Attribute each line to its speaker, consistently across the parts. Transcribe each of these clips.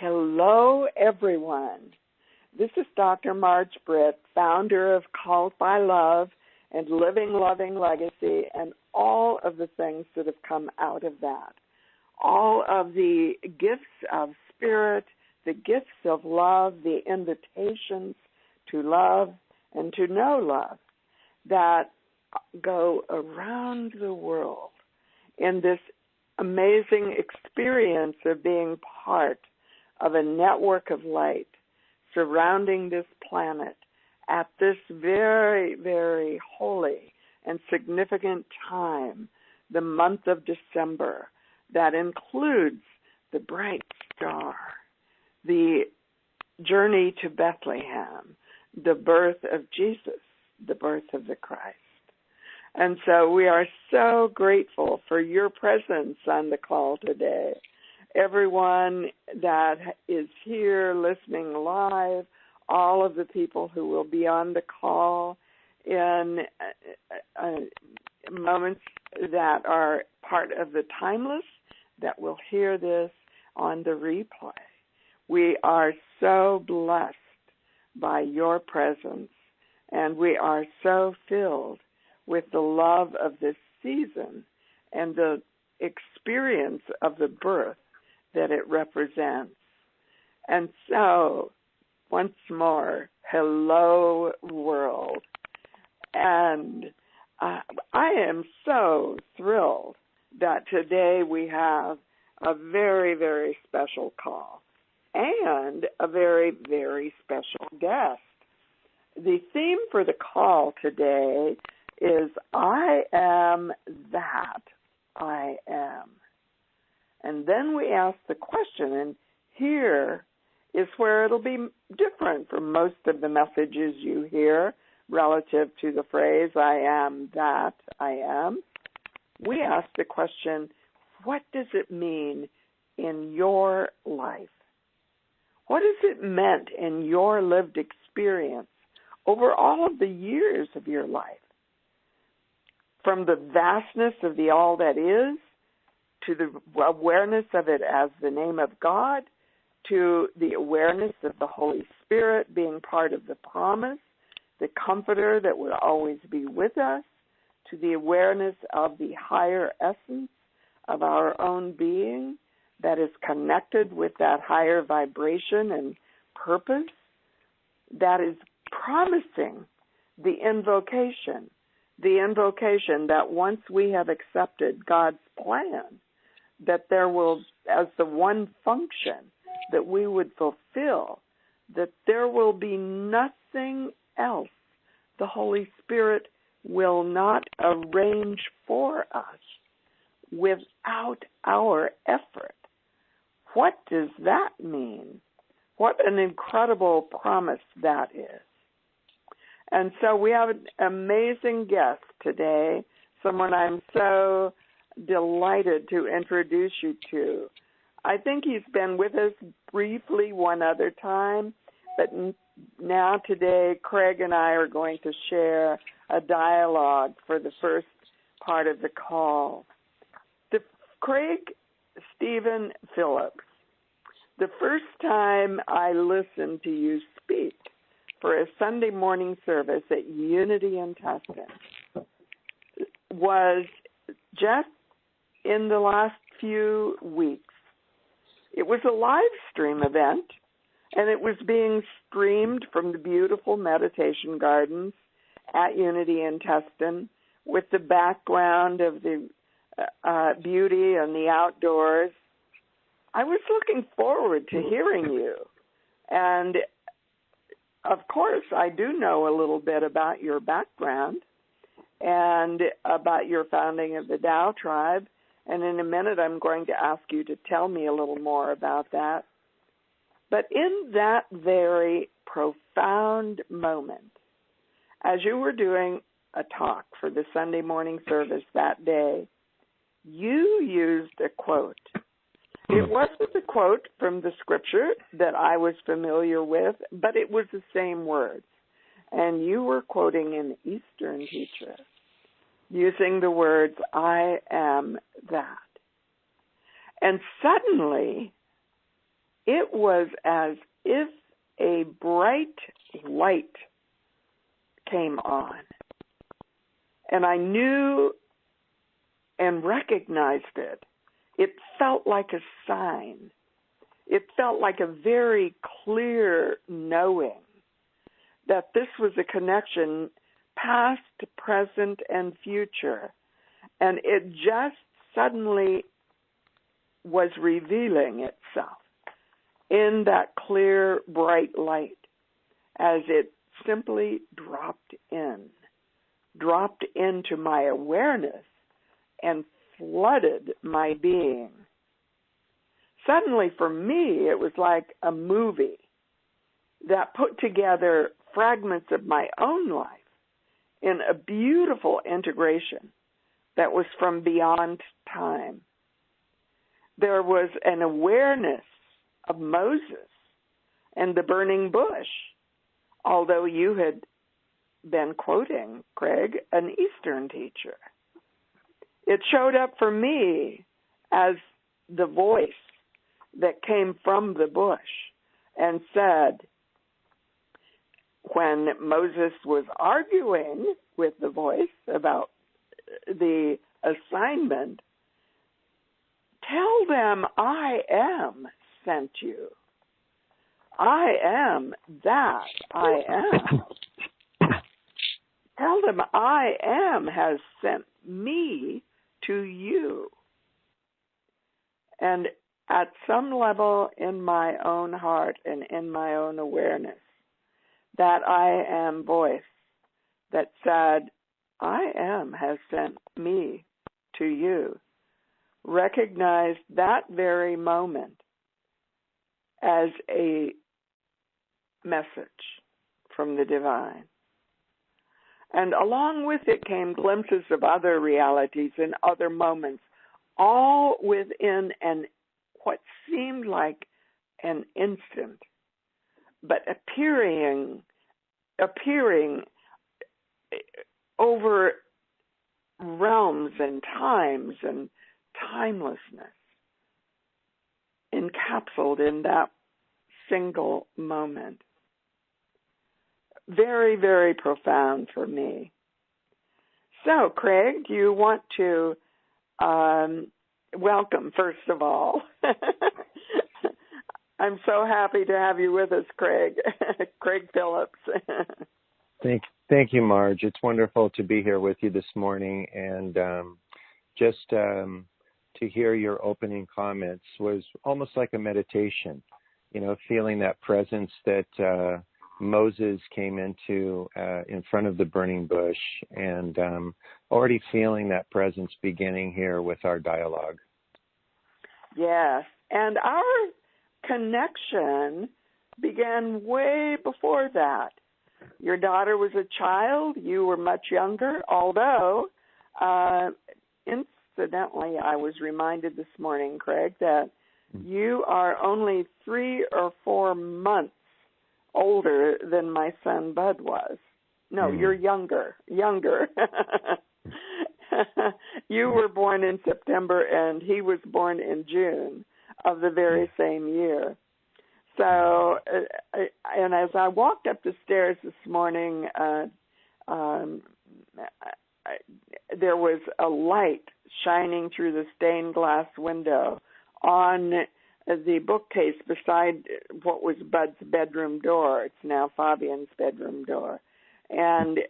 Speaker 1: Hello, everyone. This is Dr. Marj Britt, founder of Called by Love and Living Loving Legacy, and all of the things that have come out of that. All of the gifts of spirit, the gifts of love, the invitations to love and to know love that go around the world in this amazing experience of being part of a network of light surrounding this planet at this very, very holy and significant time, the month of December, that includes the bright star, the journey to Bethlehem, the birth of Jesus, the birth of the Christ. And so we are so grateful for your presence on the call today. Everyone that is here listening live, all of the people who will be on the call in moments that are part of the timeless, that will hear this on the replay. We are so blessed by your presence, and we are so filled with the love of this season and the experience of the birth that it represents. And so, once more, hello, world. And I am so thrilled that today we have a very, very special call and a very, very special guest. The theme for the call today is I am that I am. And then we ask the question, and here is where it'll be different from most of the messages you hear relative to the phrase I am that I am. We ask the question, what does it mean in your life? What has it meant in your lived experience over all of the years of your life? From the vastness of the all that is, to the awareness of it as the name of God, to the awareness of the Holy Spirit being part of the promise, the comforter that will always be with us, to the awareness of the higher essence of our own being that is connected with that higher vibration and purpose, that is promising the invocation that once we have accepted God's plan, that there will, as the one function that we would fulfill, that there will be nothing else the Holy Spirit will not arrange for us without our effort. What does that mean? What an incredible promise that is. And so we have an amazing guest today, someone I'm so delighted to introduce you to. I think he's been with us briefly one other time, but now today Craig and I are going to share a dialogue for the first part of the call. Craig Steven Phillips, the first time I listened to you speak for a Sunday morning service at Unity in Tustin was just in the last few weeks. It was a live stream event, and it was being streamed from the beautiful meditation gardens at Unity in Tustin with the background of the beauty and the outdoors. I was looking forward to hearing you. And, of course, I do know a little bit about your background and about your founding of the Tao Tribe. And in a minute, I'm going to ask you to tell me a little more about that. But in that very profound moment, as you were doing a talk for the Sunday morning service that day, you used a quote. It wasn't a quote from the scripture that I was familiar with, but it was the same words. And you were quoting an Eastern teacher using the words, I am that. And suddenly, it was as if a bright light came on. And I knew and recognized it. It felt like a sign. It felt like a very clear knowing that this was a connection past, present, and future. And it just suddenly was revealing itself in that clear, bright light as it simply dropped into my awareness and flooded my being. Suddenly, for me, it was like a movie that put together fragments of my own life in a beautiful integration that was from beyond time. There was an awareness of Moses and the burning bush, although you had been quoting, Craig, an Eastern teacher. It showed up for me as the voice that came from the bush and said, when Moses was arguing with the voice about the assignment, tell them I am sent you. I am that I am. Tell them I am has sent me to you. And at some level in my own heart and in my own awareness, that I am voice that said, I am has sent me to you, recognized that very moment as a message from the divine. And along with it came glimpses of other realities and other moments, all within what seemed like an instant, but appearing over realms and times and timelessness, encapsulated in that single moment. Very, very profound for me. So, Craig, do you want to welcome, first of all? I'm so happy to have you with us, Craig. Craig Phillips.
Speaker 2: Thank you, Marge. It's wonderful to be here with you this morning, and just to hear your opening comments was almost like a meditation. You know, feeling that presence that Moses came into in front of the burning bush, and already feeling that presence beginning here with our dialogue.
Speaker 1: Yes, and our connection began way before that. Your daughter was a child, you were much younger, although, incidentally, I was reminded this morning, Craig, that you are only 3 or 4 months older than my son Bud was. No, you're younger. You were born in September, and he was born in June of the very same year. So, and as I walked up the stairs this morning, there was a light shining through the stained glass window on the bookcase beside what was Bud's bedroom door. It's now Fabienne's bedroom door. And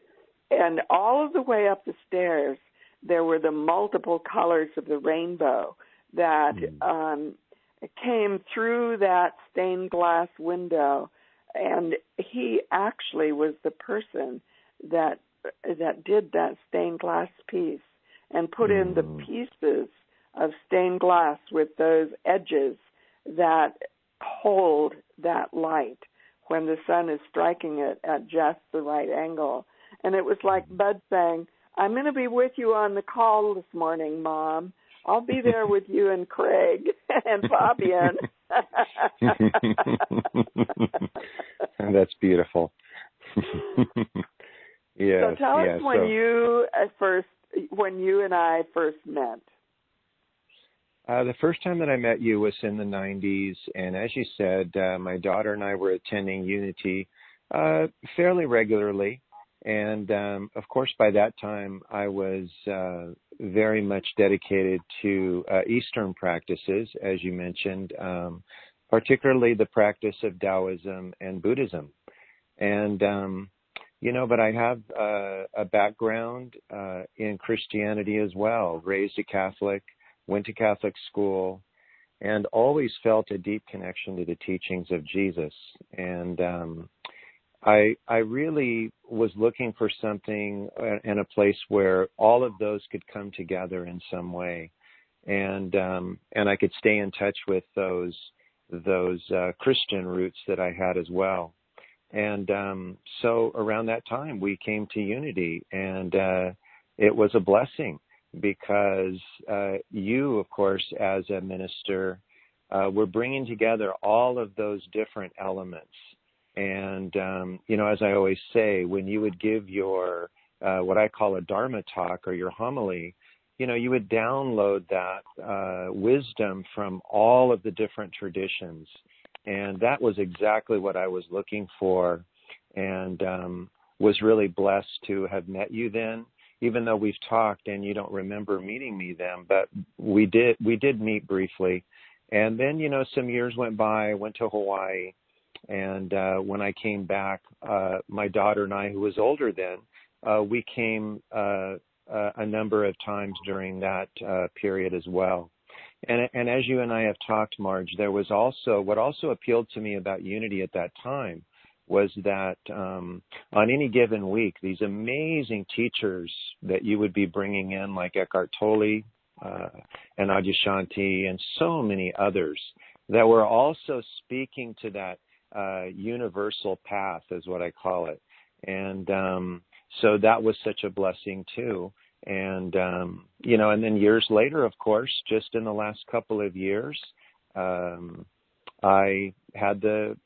Speaker 1: all of the way up the stairs, there were the multiple colors of the rainbow that came through that stained glass window. And he actually was the person that did that stained glass piece and put in the pieces of stained glass with those edges that hold that light when the sun is striking it at just the right angle. And it was like Bud saying, I'm going to be with you on the call this morning, Mom. I'll be there with you and Craig and Fabienne.
Speaker 2: That's beautiful. Yes,
Speaker 1: so tell us when you and I first met.
Speaker 2: The first time that I met you was in the 90s, and as you said, my daughter and I were attending Unity fairly regularly. And, of course, by that time, I was very much dedicated to Eastern practices, as you mentioned, particularly the practice of Taoism and Buddhism. And, but I have a background in Christianity as well, raised a Catholic, went to Catholic school, and always felt a deep connection to the teachings of Jesus. And I really was looking for something in a place where all of those could come together in some way, and I could stay in touch with those Christian roots that I had as well. And so around that time, we came to Unity, and it was a blessing because you, of course, as a minister, were bringing together all of those different elements. And, as I always say, when you would give your, what I call a Dharma talk or your homily, you would download that wisdom from all of the different traditions. And that was exactly what I was looking for, and was really blessed to have met you then, even though we've talked and you don't remember meeting me then, but we did meet briefly. And then, some years went by. I went to Hawaii. And when I came back, my daughter and I, who was older then, we came a number of times during that period as well. And as you and I have talked, Marj, there was also, what also appealed to me about Unity at that time was that on any given week, these amazing teachers that you would be bringing in, like Eckhart Tolle and Adyashanti and so many others, that were also speaking to that universal path is what I call it. And so that was such a blessing too. And, and then years later, of course, just in the last couple of years, I had the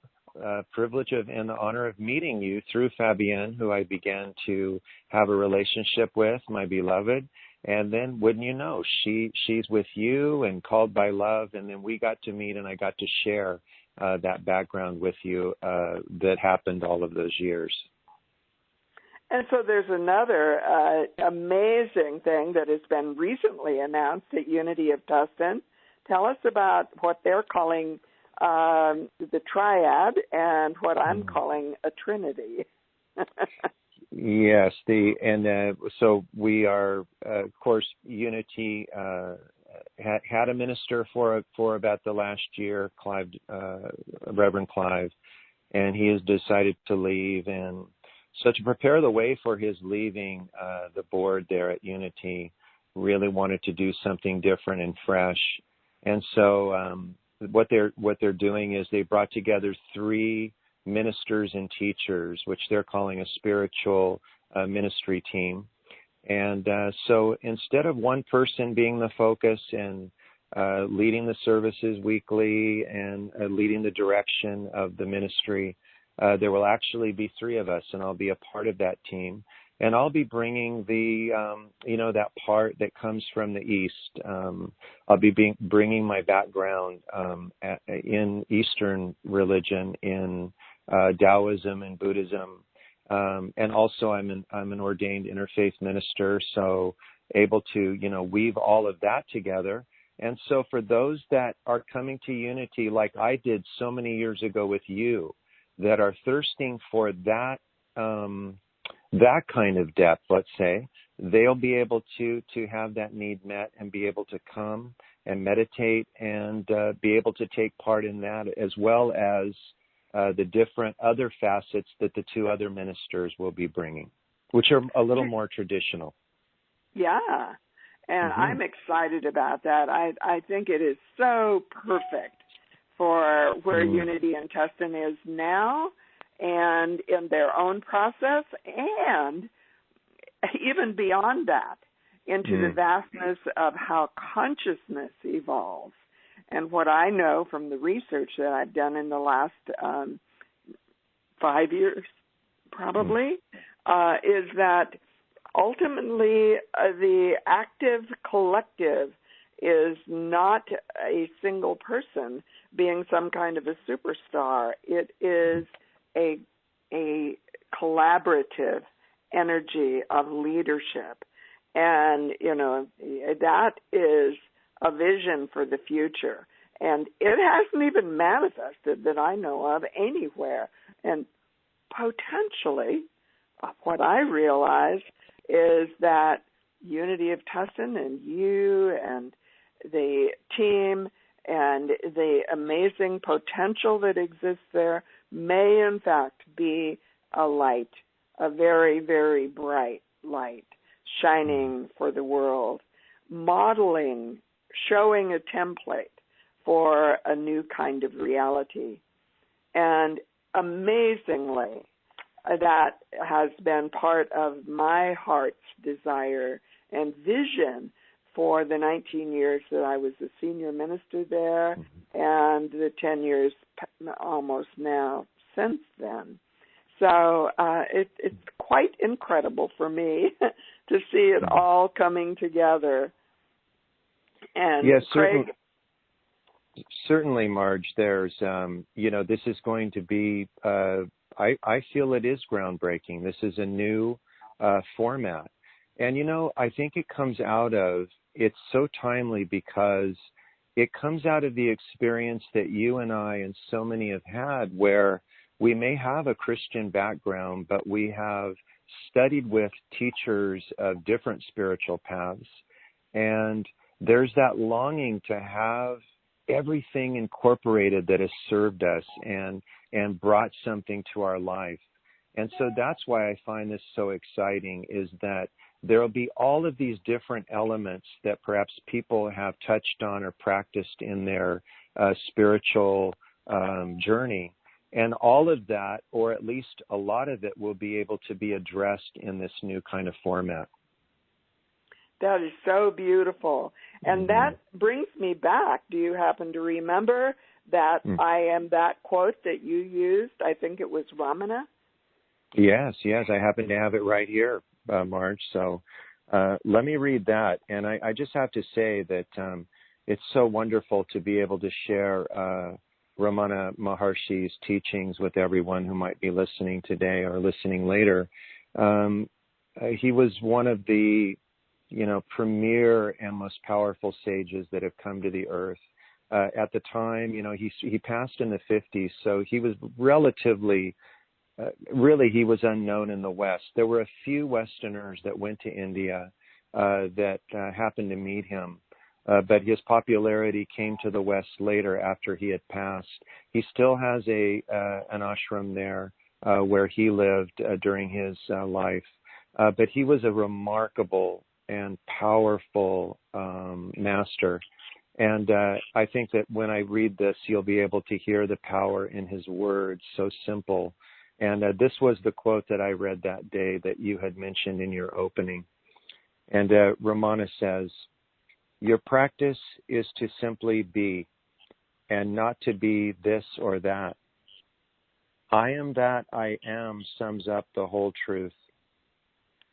Speaker 2: privilege of and the honor of meeting you through Fabienne, who I began to have a relationship with, my beloved. And then, wouldn't you know, she's with you and called by love. And then we got to meet, and I got to share that background with you that happened all of those years.
Speaker 1: And so there's another amazing thing that has been recently announced at Unity of Tustin. Tell us about what they're calling the triad and what I'm calling a trinity.
Speaker 2: Yes, so we are, of course, Unity had a minister for about the last year, Clive, Reverend Clive, and he has decided to leave. And so to prepare the way for his leaving, the board there at Unity really wanted to do something different and fresh. And so what they're doing is they brought together 3 ministers and teachers, which they're calling a spiritual ministry team. And so instead of one person being the focus and leading the services weekly and leading the direction of the ministry, there will actually be 3 of us, and I'll be a part of that team. And I'll be bringing the, that part that comes from the East. I'll be bringing my background in Eastern religion, in Taoism and Buddhism. And also I'm an ordained interfaith minister, so able to, weave all of that together. And so for those that are coming to Unity, like I did so many years ago with you, that are thirsting for that kind of depth, let's say, they'll be able to have that need met and be able to come and meditate and be able to take part in that, as well as the different other facets that the 2 other ministers will be bringing, which are a little more traditional. Yeah, and I'm excited about that. I think it is so perfect for where Unity and Tustin is now and in their own process, and even beyond that, into the vastness of how consciousness evolves. And what I know from the research that I've done in the last 5 years, probably, is that ultimately the active collective
Speaker 1: is not a single person being some kind of a superstar. It is a collaborative energy of leadership. And, that is a vision for the future. And it hasn't even manifested that I know of anywhere. And potentially, what I realize is that Unity of Tustin and you and the team and the amazing potential that exists there may in fact be a light, a very, very bright light shining for the world, modeling, showing a template for a new kind of reality. And amazingly, that has been part of my heart's desire and vision for the 19 years that I was a senior minister there and the 10 years almost now since then. So it's quite incredible for me to see it all coming together. And
Speaker 2: yes,
Speaker 1: Craig,
Speaker 2: certainly, Marge, there's, this is going to be, I feel it is groundbreaking. This is a new format. And, I think it comes out of, it's so timely because it comes out of the experience that you and I and so many have had where we may have a Christian background, but we have studied with teachers of different spiritual paths. And there's that longing to have everything incorporated that has served us and brought something to our life. And so that's why I find this so exciting, is that there will be all of these different elements that perhaps people have touched on or practiced in their spiritual journey. And all of that, or at least a lot of it, will be able to be addressed in this new kind of format.
Speaker 1: That is so beautiful. And that brings me back. Do you happen to remember that I am that quote that you used? I think it was Ramana.
Speaker 2: Yes. I happen to have it right here, Marge. So let me read that. And I just have to say that it's so wonderful to be able to share Ramana Maharshi's teachings with everyone who might be listening today or listening later. He was one of the premier and most powerful sages that have come to the earth. At the time, he passed in the 50s, so he was relatively, he was unknown in the West. There were a few Westerners that went to India that happened to meet him, but his popularity came to the West later after he had passed. He still has an ashram there where he lived during his life, but he was a remarkable and powerful master. And I think that when I read this, you'll be able to hear the power in his words, so simple. And this was the quote that I read that day that you had mentioned in your opening. And Ramana says, "Your practice is to simply be, and not to be this or that. I am that I am sums up the whole truth.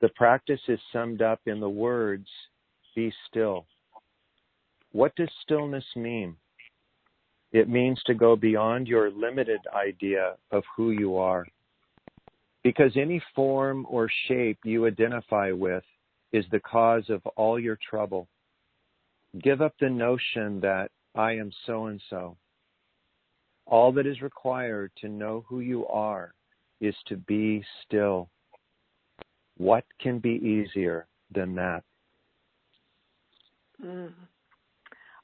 Speaker 2: The practice is summed up in the words, be still. What does stillness mean? It means to go beyond your limited idea of who you are. Because any form or shape you identify with is the cause of all your trouble. Give up the notion that I am so-and-so. All that is required to know who you are is to be still. What can be easier than that?"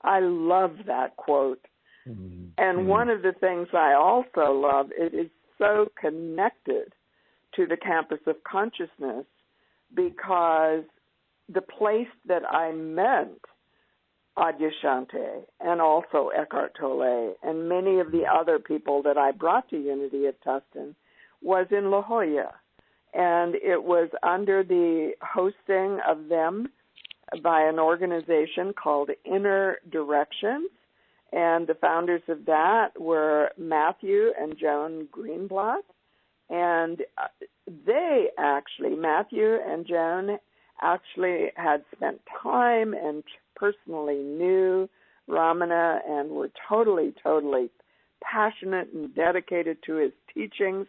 Speaker 1: I love that quote. And one of the things I also love, it is so connected to the campus of consciousness, because the place that I met Adyashanti and also Eckhart Tolle and many of the other people that I brought to Unity at Tustin was in La Jolla. And it was under the hosting of them by an organization called Inner Directions. And the founders of that were Matthew and Joan Greenblatt. And Matthew and Joan actually had spent time and personally knew Ramana and were totally, totally passionate and dedicated to his teachings.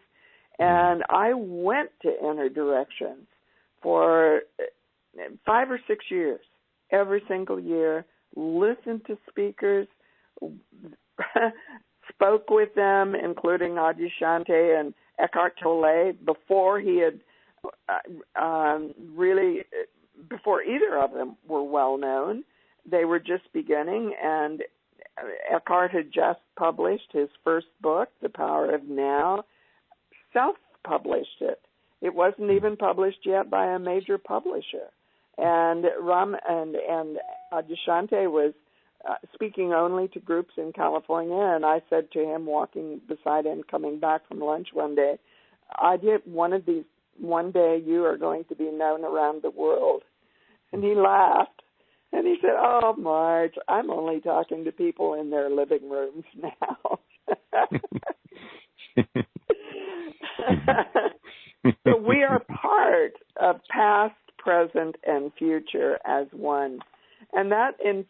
Speaker 1: And I went to Inner Directions for 5 or 6 years, every single year, listened to speakers, spoke with them, including Adyashanti and Eckhart Tolle, before he had before either of them were well known. They were just beginning, and Eckhart had just published his first book, The Power of Now, self-published it. It wasn't even published yet by a major publisher. And Adyashanti was speaking only to groups in California, and I said to him, walking beside him, coming back from lunch one day, one day you are going to be known around the world. And he laughed, and he said, "Oh, Marj, I'm only talking to people in their living rooms now." So we are part of past, present, and future as one. And that, in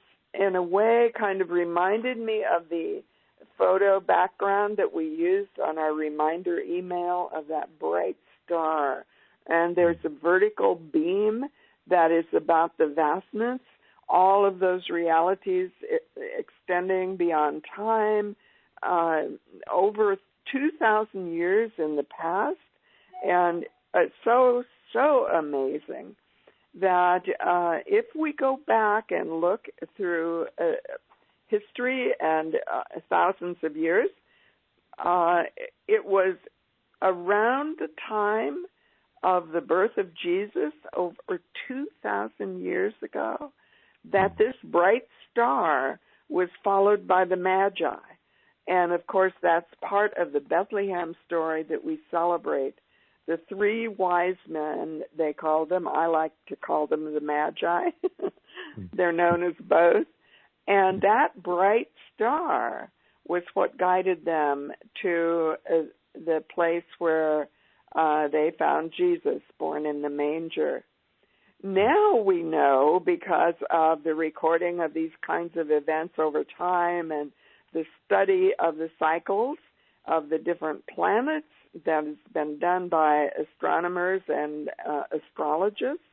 Speaker 1: a way, kind of reminded me of the photo background that we used on our reminder email of that bright star. And there's a vertical beam that is about the vastness, all of those realities extending beyond time, over 2,000 years in the past. And it's so amazing that if we go back and look through history and thousands of years, it was around the time of the birth of Jesus over 2,000 years ago that this bright star was followed by the Magi. And, of course, that's part of the Bethlehem story that we celebrate. The 3 wise men, they call them. I like to call them the Magi. They're known as both. And that bright star was what guided them to the place where they found Jesus born in the manger. Now we know, because of the recording of these kinds of events over time and the study of the cycles of the different planets that has been done by astronomers and astrologists,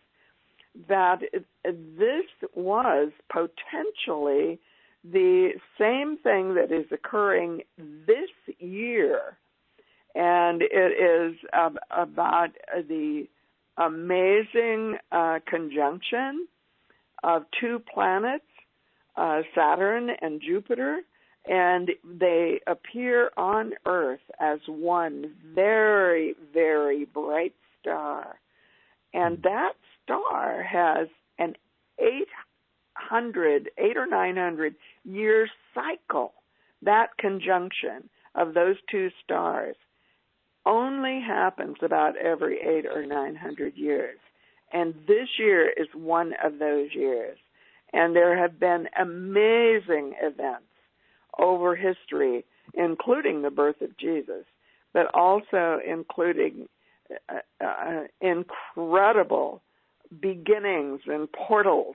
Speaker 1: that this was potentially the same thing that is occurring this year. And it is about the amazing conjunction of 2 planets, Saturn and Jupiter, and they appear on Earth as one very, very bright star. And that star has an 800 or 900 year cycle. That conjunction of those 2 stars only happens about every 800 or 900 years. And this year is one of those years. And there have been amazing events over history, including the birth of Jesus, but also including incredible beginnings and portals,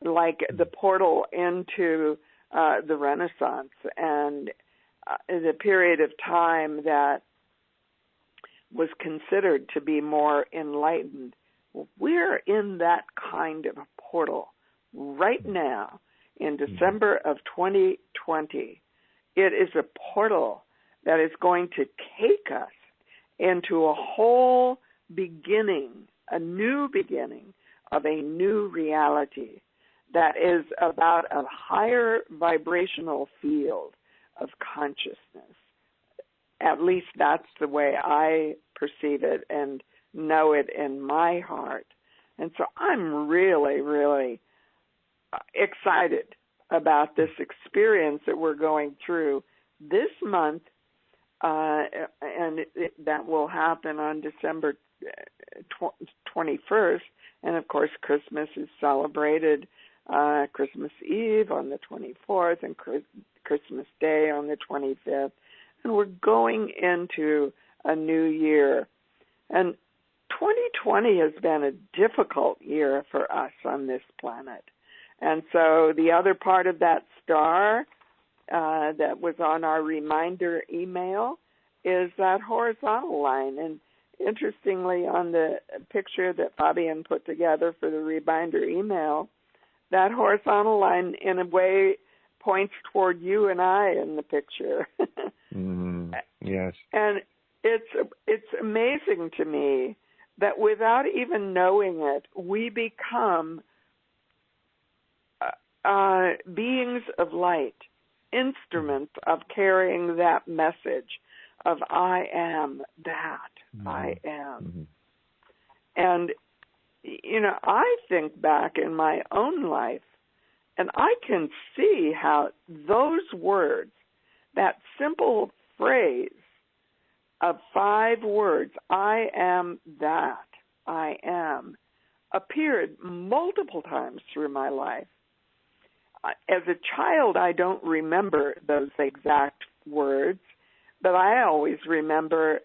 Speaker 1: like the portal into the Renaissance and the period of time that was considered to be more enlightened. We're in that kind of a portal right now in December of 2020. It is a portal that is going to take us into a whole beginning, a new beginning of a new reality that is about a higher vibrational field of consciousness. At least that's the way I perceive it and know it in my heart. And so I'm really, really excited about this experience that we're going through this month, and that will happen on December 21st. And, of course, Christmas is celebrated Christmas Eve on the 24th and Christmas Day on the 25th. And we're going into a new year. And 2020 has been a difficult year for us on this planet. And so the other part of that star that was on our reminder email is that horizontal line. And interestingly, on the picture that Fabienne put together for the reminder email, that horizontal line, in a way, points toward you and I in the picture.
Speaker 2: Yes.
Speaker 1: And it's amazing to me that without even knowing it, we become beings of light, instruments of carrying that message of I am that, I am. And, you know, I think back in my own life, and I can see how those words, that simple phrase of 5 words, I am that, I am, appeared multiple times through my life. As a child, I don't remember those exact words, but I always remember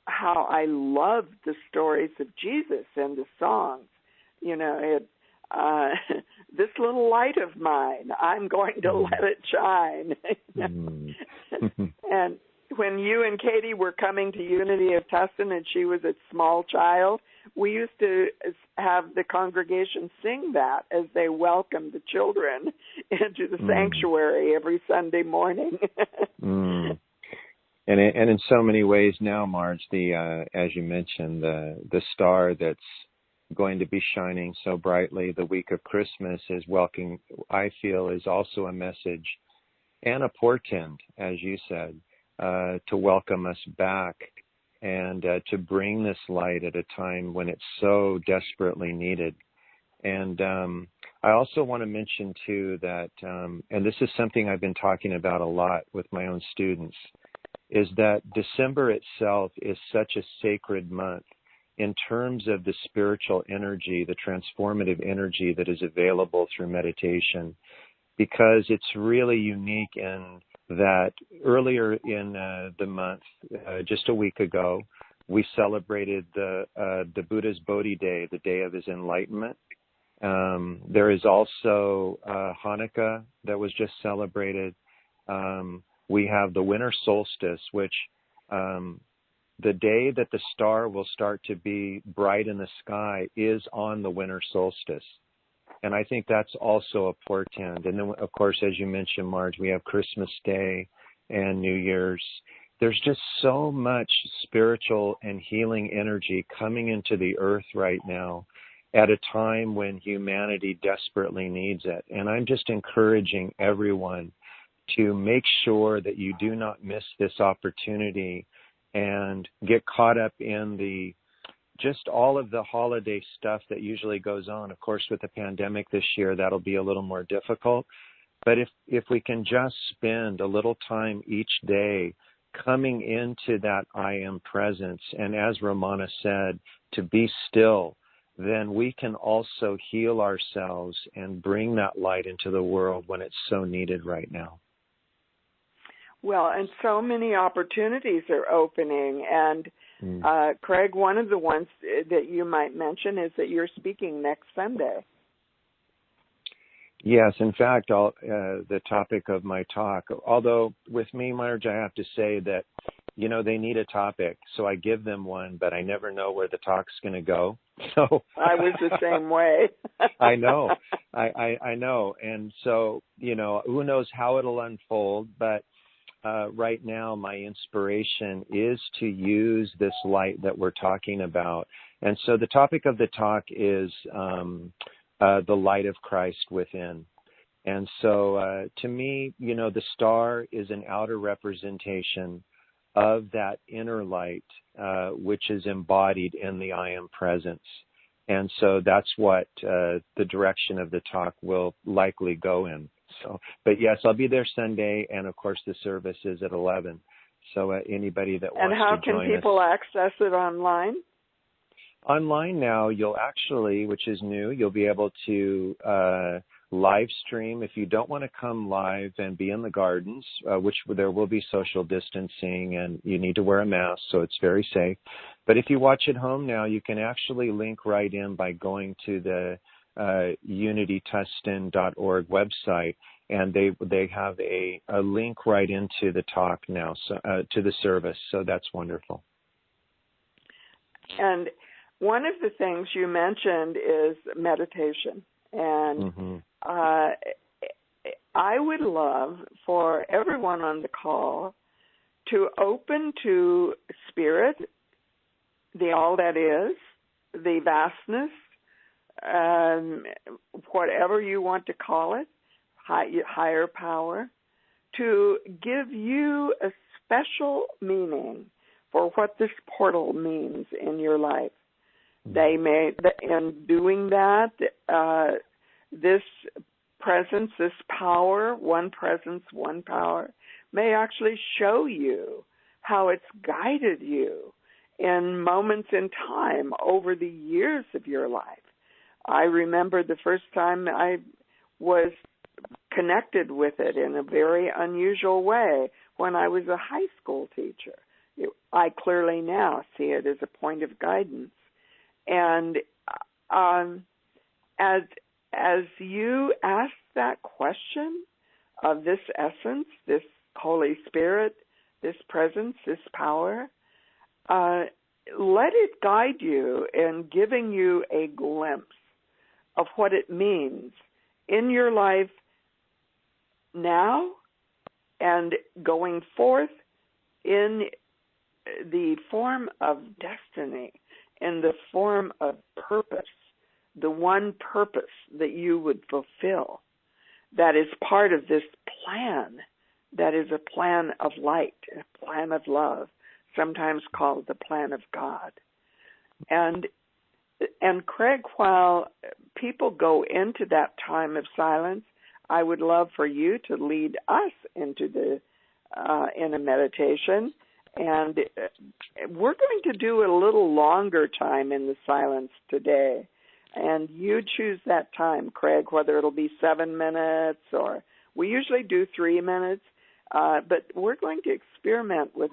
Speaker 1: how I loved the stories of Jesus and the songs. You know, this little light of mine, I'm going to let it shine. And when you and Katie were coming to Unity of Tustin and she was a small child, we used to have the congregation sing that as they welcomed the children into the sanctuary every Sunday morning.
Speaker 2: And in so many ways now, Marj, as you mentioned, the star that's going to be shining so brightly the week of Christmas is welcome. I feel is also a message and a portent, as you said, to welcome us back and to bring this light at a time when it's so desperately needed. And I also want to mention, too, that, and this is something I've been talking about a lot with my own students, is that December itself is such a sacred month in terms of the spiritual energy, the transformative energy that is available through meditation, because it's really unique in that earlier in the month, just a week ago, we celebrated the Buddha's Bodhi Day, the day of his enlightenment. There is also Hanukkah that was just celebrated. We have the winter solstice, which the day that the star will start to be bright in the sky is on the winter solstice. And I think that's also a portent. And then, of course, as you mentioned, Marj, we have Christmas Day and New Year's. There's just so much spiritual and healing energy coming into the earth right now at a time when humanity desperately needs it. And I'm just encouraging everyone to make sure that you do not miss this opportunity and get caught up in just all of the holiday stuff that usually goes on. Of course, with the pandemic this year, that'll be a little more difficult. But if we can just spend a little time each day coming into that I am presence, and as Ramana said, to be still, then we can also heal ourselves and bring that light into the world when it's so needed right now.
Speaker 1: Well, and so many opportunities are opening. And Craig, one of the ones that you might mention is that you're speaking next Sunday. Yes,
Speaker 2: in fact, the topic of my talk, although with me, Marj, I have to say that, you know, they need a topic, so I give them one, but I never know where the talk's going to go. So
Speaker 1: I was the same way.
Speaker 2: I know. I know. And so, you know, who knows how it'll unfold, but right now, my inspiration is to use this light that we're talking about. And so the topic of the talk is the light of Christ within. And so to me, you know, the star is an outer representation of that inner light, which is embodied in the I am presence. And so that's what the direction of the talk will likely go in. So, but yes, I'll be there Sunday, and of course the service is at 11. So anybody that wants to join us.
Speaker 1: And how can people access it online?
Speaker 2: Online now, you'll actually, which is new, you'll be able to live stream. If you don't want to come live and be in the gardens, which there will be social distancing, and you need to wear a mask, so it's very safe. But if you watch at home now, you can actually link right in by going to the unitytustin.org website, and they have a link right into the talk now, so, to the service. So that's wonderful.
Speaker 1: And one of the things you mentioned is meditation. And I would love for everyone on the call to open to spirit, the all that is, the vastness, whatever you want to call it, higher power, to give you a special meaning for what this portal means in your life. They may, in doing that, this presence, this power, one presence, one power, may actually show you how it's guided you in moments in time over the years of your life. I remember the first time I was connected with it in a very unusual way when I was a high school teacher. I clearly now see it as a point of guidance. And as you ask that question of this essence, this Holy Spirit, this presence, this power, let it guide you in giving you a glimpse of what it means in your life now and going forth in the form of destiny, in the form of purpose, the one purpose that you would fulfill that is part of this plan, that is a plan of light, a plan of love, sometimes called the plan of God. And Craig, while people go into that time of silence, I would love for you to lead us into in a meditation. And we're going to do a little longer time in the silence today. And you choose that time, Craig, whether it'll be 7 minutes or we usually do 3 minutes. But we're going to experiment with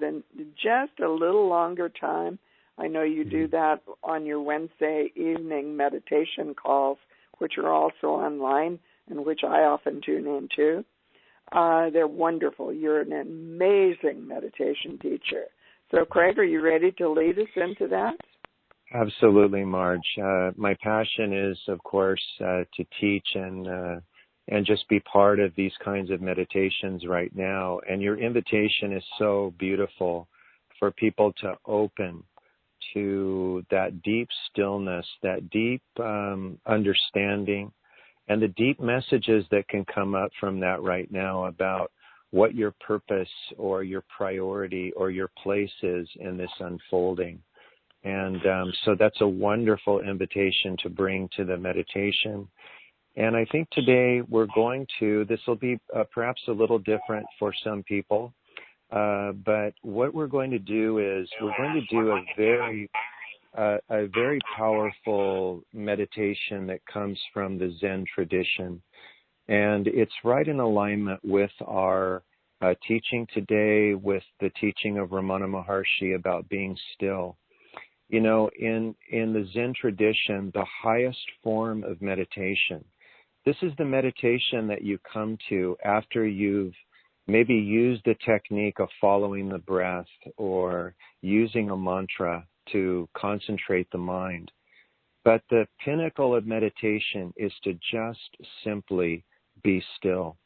Speaker 1: just a little longer time. I know you do that on your Wednesday evening meditation calls, which are also online and which I often tune into. They're wonderful. You're an amazing meditation teacher. So, Craig, are you ready to lead us into that?
Speaker 2: Absolutely, Marj. My passion is, of course, to teach and just be part of these kinds of meditations right now. And your invitation is so beautiful for people to open to that deep stillness, that deep understanding, and the deep messages that can come up from that right now about what your purpose or your priority or your place is in this unfolding. And so that's a wonderful invitation to bring to the meditation. And I think today this will be perhaps a little different for some people, but what we're going to do is we're going to do a very powerful meditation that comes from the Zen tradition. And it's right in alignment with our teaching today, with the teaching of Ramana Maharshi about being still. You know, in the Zen tradition, the highest form of meditation, this is the meditation that you come to after you've maybe used the technique of following the breath or using a mantra to concentrate the mind. But the pinnacle of meditation is to just simply be still.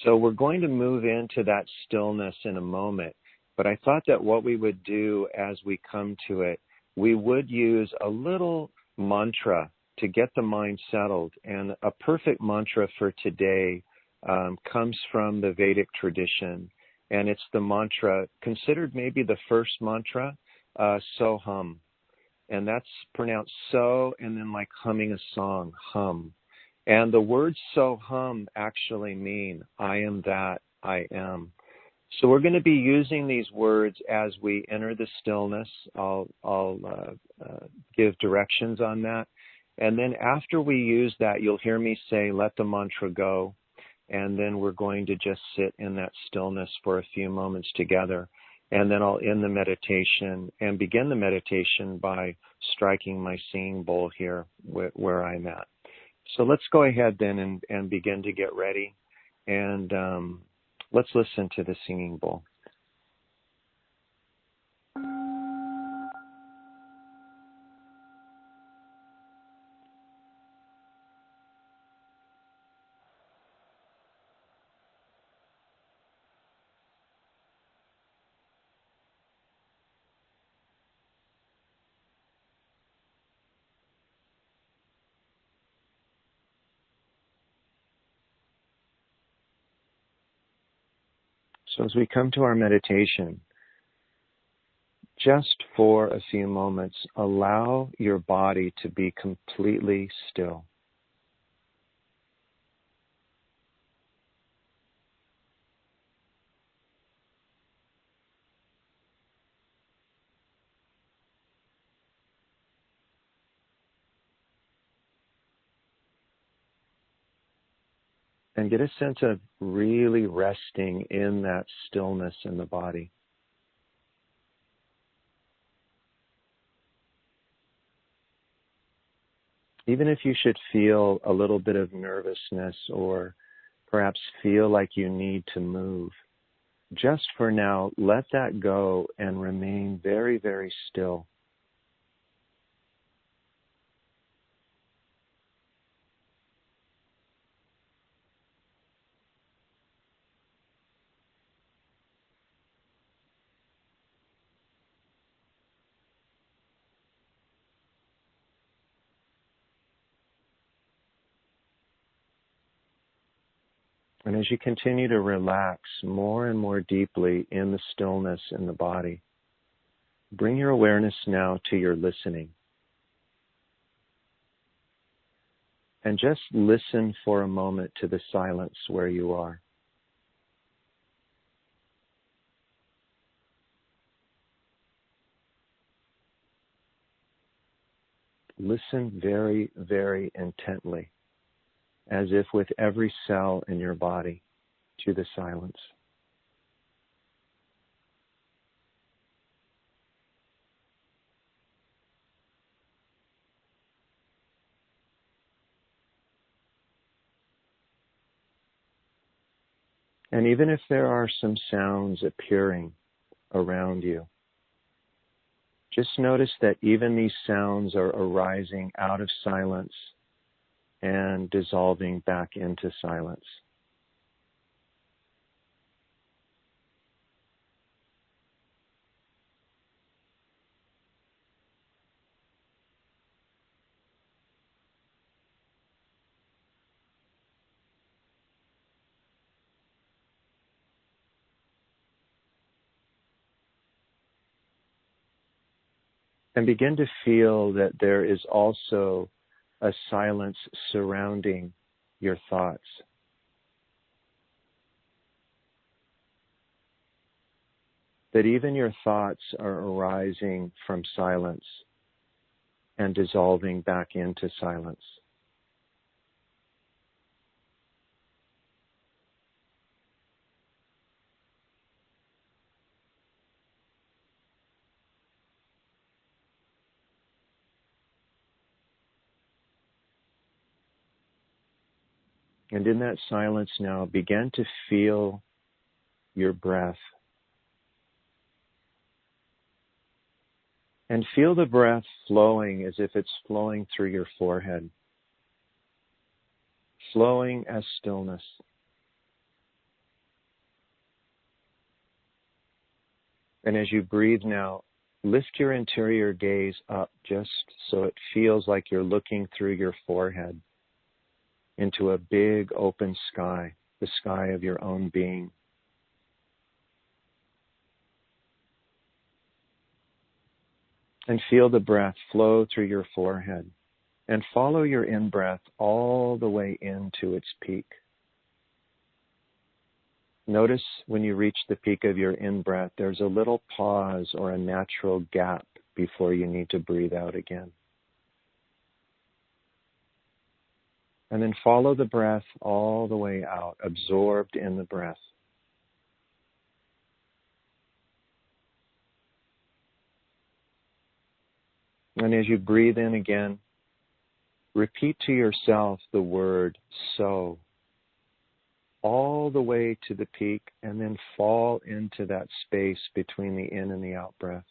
Speaker 2: So we're going to move into that stillness in a moment, but I thought that what we would do as we come to it, we would use a little mantra to get the mind settled. And a perfect mantra for today comes from the Vedic tradition. And it's the mantra considered maybe the first mantra, Soham. And that's pronounced so and then like humming a song, hum. And the words Soham actually mean I am that I am. So we're going to be using these words as we enter the stillness. I'll give directions on that. And then after we use that, you'll hear me say, let the mantra go. And then we're going to just sit in that stillness for a few moments together. And then I'll end the meditation and begin the meditation by striking my seeing bowl here where I'm at. So let's go ahead then and begin to get ready. And let's listen to the singing bowl. So as we come to our meditation, just for a few moments, allow your body to be completely still. And get a sense of really resting in that stillness in the body. Even if you should feel a little bit of nervousness or perhaps feel like you need to move, just for now, let that go and remain very, very still. And as you continue to relax more and more deeply in the stillness in the body, bring your awareness now to your listening. And just listen for a moment to the silence where you are. Listen very, very intently, as if with every cell in your body, to the silence. And even if there are some sounds appearing around you, just notice that even these sounds are arising out of silence and dissolving back into silence. And begin to feel that there is also a silence surrounding your thoughts. That even your thoughts are arising from silence and dissolving back into silence. And in that silence now, begin to feel your breath. And feel the breath flowing as if it's flowing through your forehead. Flowing as stillness. And as you breathe now, lift your interior gaze up just so it feels like you're looking through your forehead into a big open sky, the sky of your own being. And feel the breath flow through your forehead. And follow your in-breath all the way into its peak. Notice when you reach the peak of your in-breath, there's a little pause or a natural gap before you need to breathe out again. And then follow the breath all the way out, absorbed in the breath. And as you breathe in again, repeat to yourself the word so, all the way to the peak, and then fall into that space between the in and the out breath.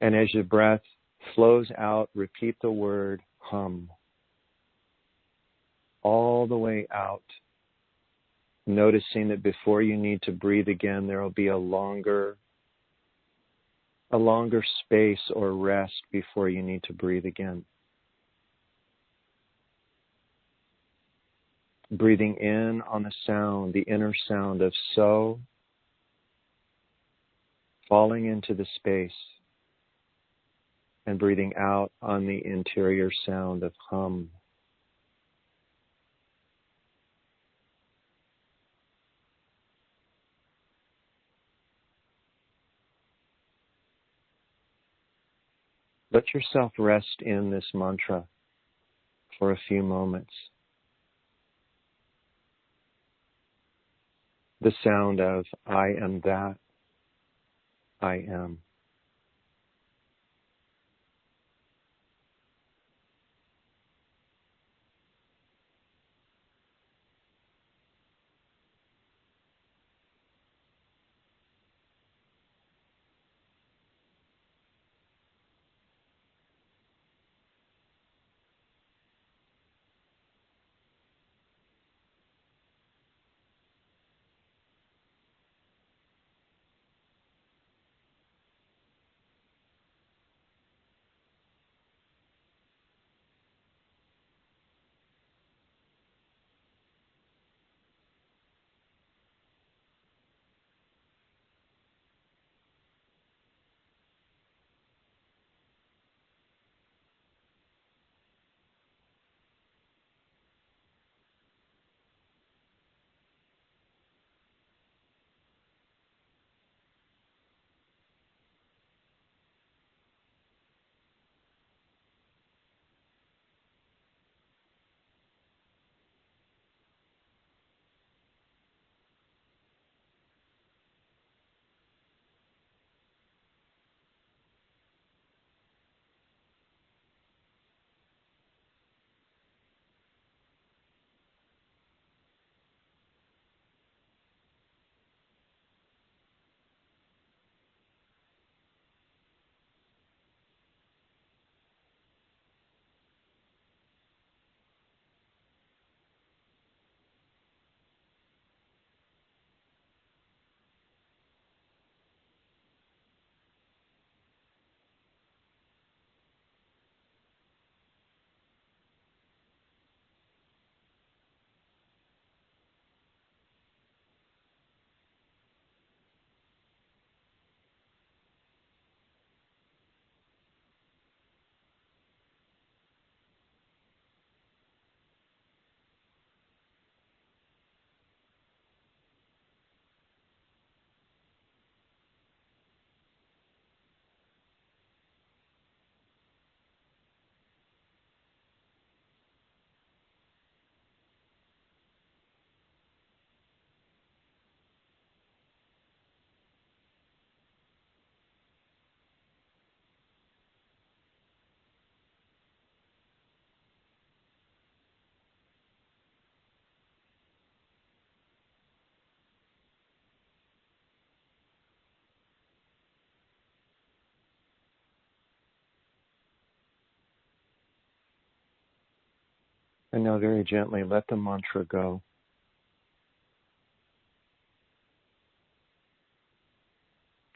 Speaker 2: And as your breath flows out, repeat the word hum, all the way out, noticing that before you need to breathe again, there will be a longer space or rest before you need to breathe again. Breathing in on the sound, the inner sound of so, falling into the space, and breathing out on the interior sound of hum. Let yourself rest in this mantra for a few moments. The sound of I am that I am. And now very gently let the mantra go.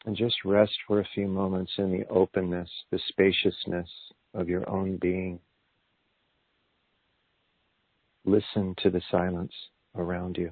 Speaker 2: And just rest for a few moments in the openness, the spaciousness of your own being. Listen to the silence around you.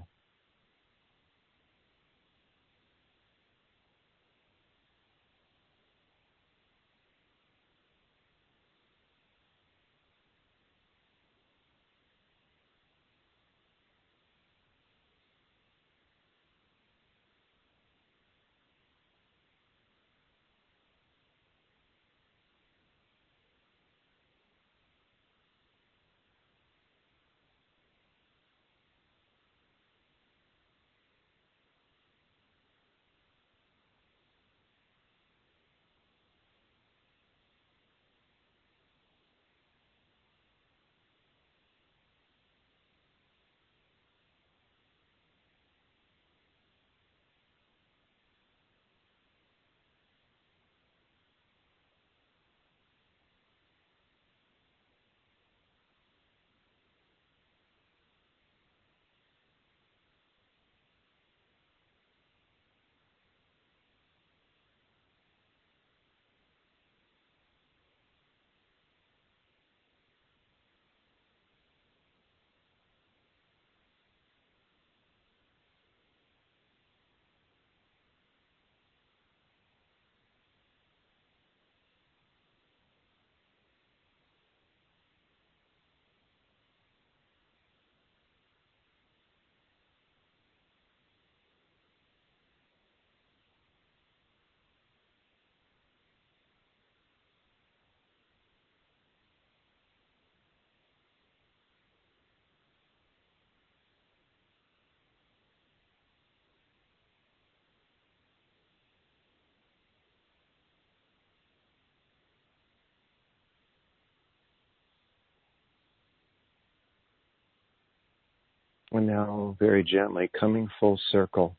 Speaker 2: And now, very gently, coming full circle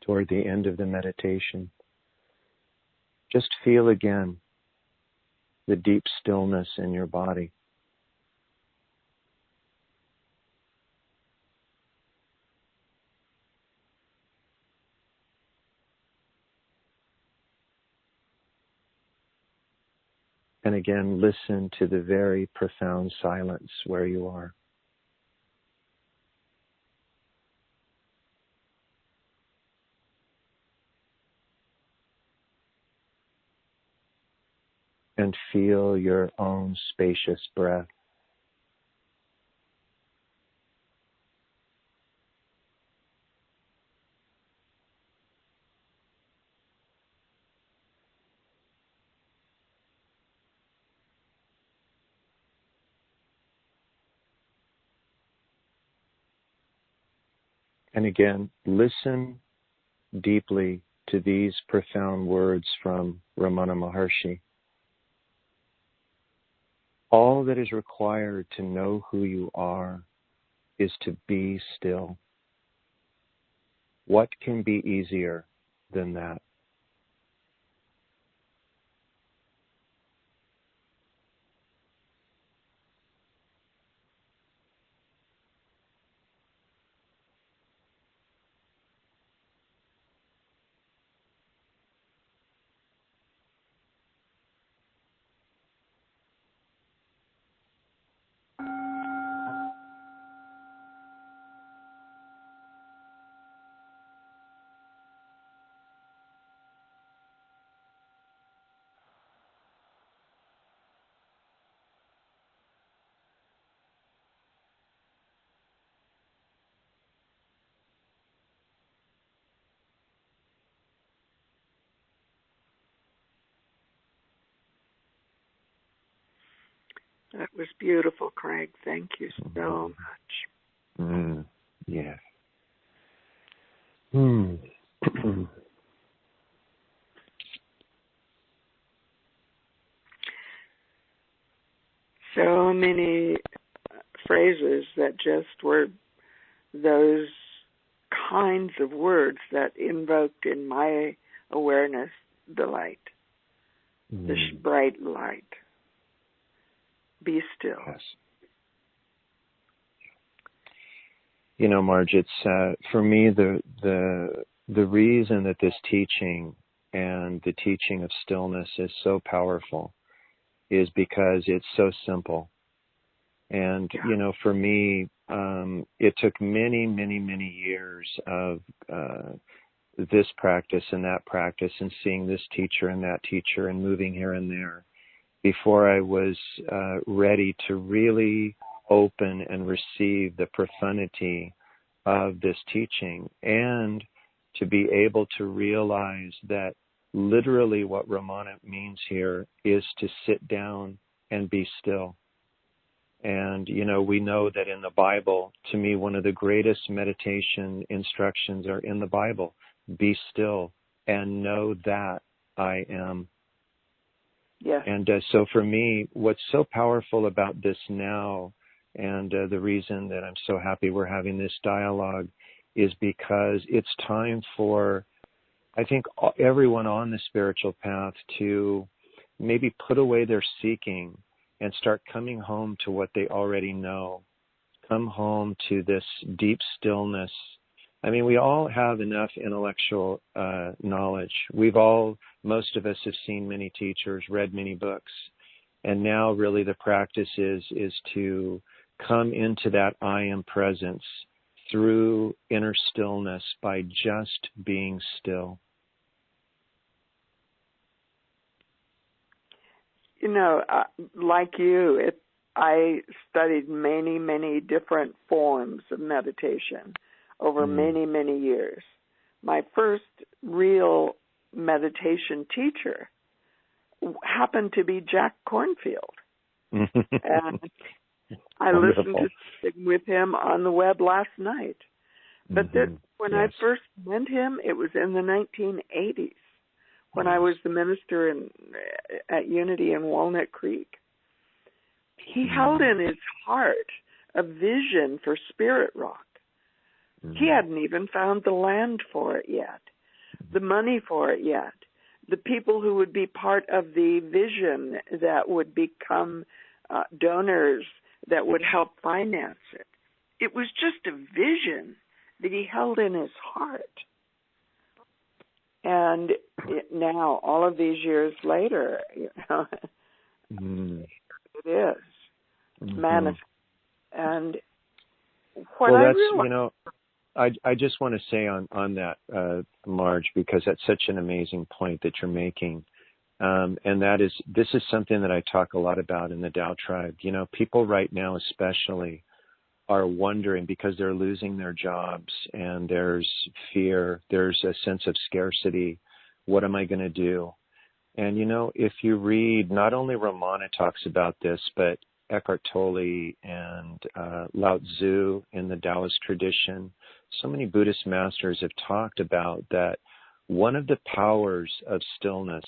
Speaker 2: toward the end of the meditation, just feel again the deep stillness in your body. And again, listen to the very profound silence where you are. And feel your own spacious breath. And again, listen deeply to these profound words from Ramana Maharshi. All that is required to know who you are is to be still. What can be easier than that?
Speaker 1: That was beautiful, Craig. Thank you so much.
Speaker 2: Yes.
Speaker 1: So many phrases that just were those kinds of words that invoked in my awareness the light, this bright light. Be still.
Speaker 2: Yes. You know, Marj, it's for me the reason that this teaching and the teaching of stillness is so powerful is because it's so simple. And you know, for me, it took many, many, many years of this practice and that practice, and seeing this teacher and that teacher, and moving here and there, before I was ready to really open and receive the profundity of this teaching, and to be able to realize that literally what Ramana means here is to sit down and be still. And, you know, we know that in the Bible, to me, one of the greatest meditation instructions are in the Bible. Be still and know that I am.
Speaker 1: Yes.
Speaker 2: And so for me, what's so powerful about this now, and the reason that I'm so happy we're having this dialogue, is because it's time for, I think, everyone on the spiritual path to maybe put away their seeking and start coming home to what they already know. Come home to this deep stillness. I mean, we all have enough intellectual knowledge. Most of us have seen many teachers, read many books. And now really the practice is to come into that I am presence through inner stillness by just being still.
Speaker 1: You know, like you, I studied many, many different forms of meditation over many, many years. My first real meditation teacher happened to be Jack Kornfield. And I listened to something with him on the web last night. But when I first met him, it was in the 1980s. When I was the minister at Unity in Walnut Creek. He held in his heart a vision for Spirit Rock. He hadn't even found the land for it yet, the money for it yet, the people who would be part of the vision that would become donors that would help finance it. It was just a vision that he held in his heart. And now, all of these years later, it is manifest. And what I realized...
Speaker 2: I just want to say on that, Marj, because that's such an amazing point that you're making. And that is, this is something that I talk a lot about in the Tao Tribe. People right now especially are wondering, because they're losing their jobs and there's fear, there's a sense of scarcity. What am I going to do? And, if you read, not only Ramana talks about this, but Eckhart Tolle and Lao Tzu in the Taoist tradition, so many Buddhist masters have talked about that one of the powers of stillness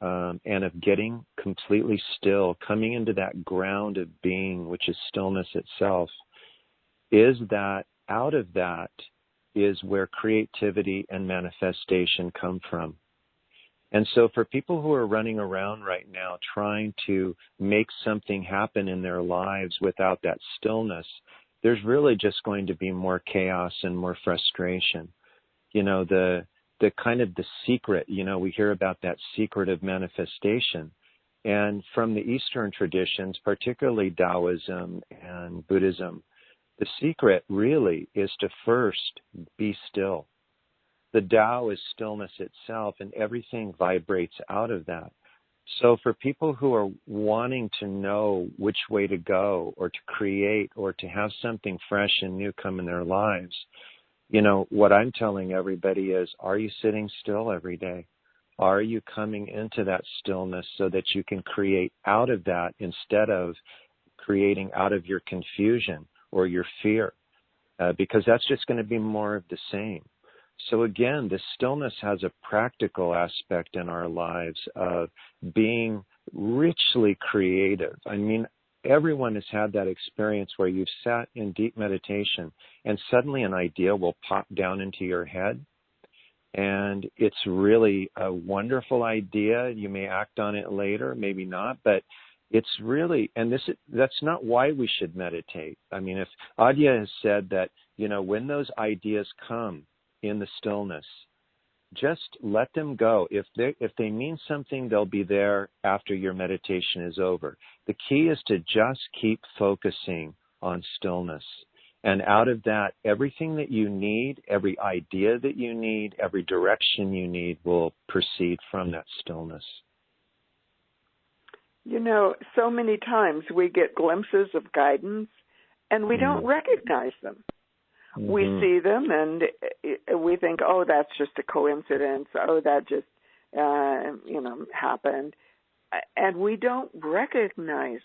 Speaker 2: and of getting completely still, coming into that ground of being, which is stillness itself, is that out of that is where creativity and manifestation come from. And so for people who are running around right now trying to make something happen in their lives without that stillness, there's really just going to be more chaos and more frustration. The kind of the secret, we hear about that secret of manifestation. And from the Eastern traditions, particularly Taoism and Buddhism, the secret really is to first be still. The Tao is stillness itself, and everything vibrates out of that. So for people who are wanting to know which way to go or to create or to have something fresh and new come in their lives, what I'm telling everybody is, are you sitting still every day? Are you coming into that stillness so that you can create out of that instead of creating out of your confusion or your fear? Because that's just going to be more of the same. So again, the stillness has a practical aspect in our lives of being richly creative. I mean, everyone has had that experience where you've sat in deep meditation and suddenly an idea will pop down into your head. And it's really a wonderful idea. You may act on it later, maybe not, but it's really, and that's not why we should meditate. I mean, if Adya has said that, when those ideas come in the stillness, just let them go. If they mean something, they'll be there after your meditation is over. The key is to just keep focusing on stillness. And out of that, everything that you need, every idea that you need, every direction you need will proceed from that stillness.
Speaker 1: So many times we get glimpses of guidance and we don't recognize them. Mm-hmm. We see them and we think, oh, that's just a coincidence. Oh, that just, happened. And we don't recognize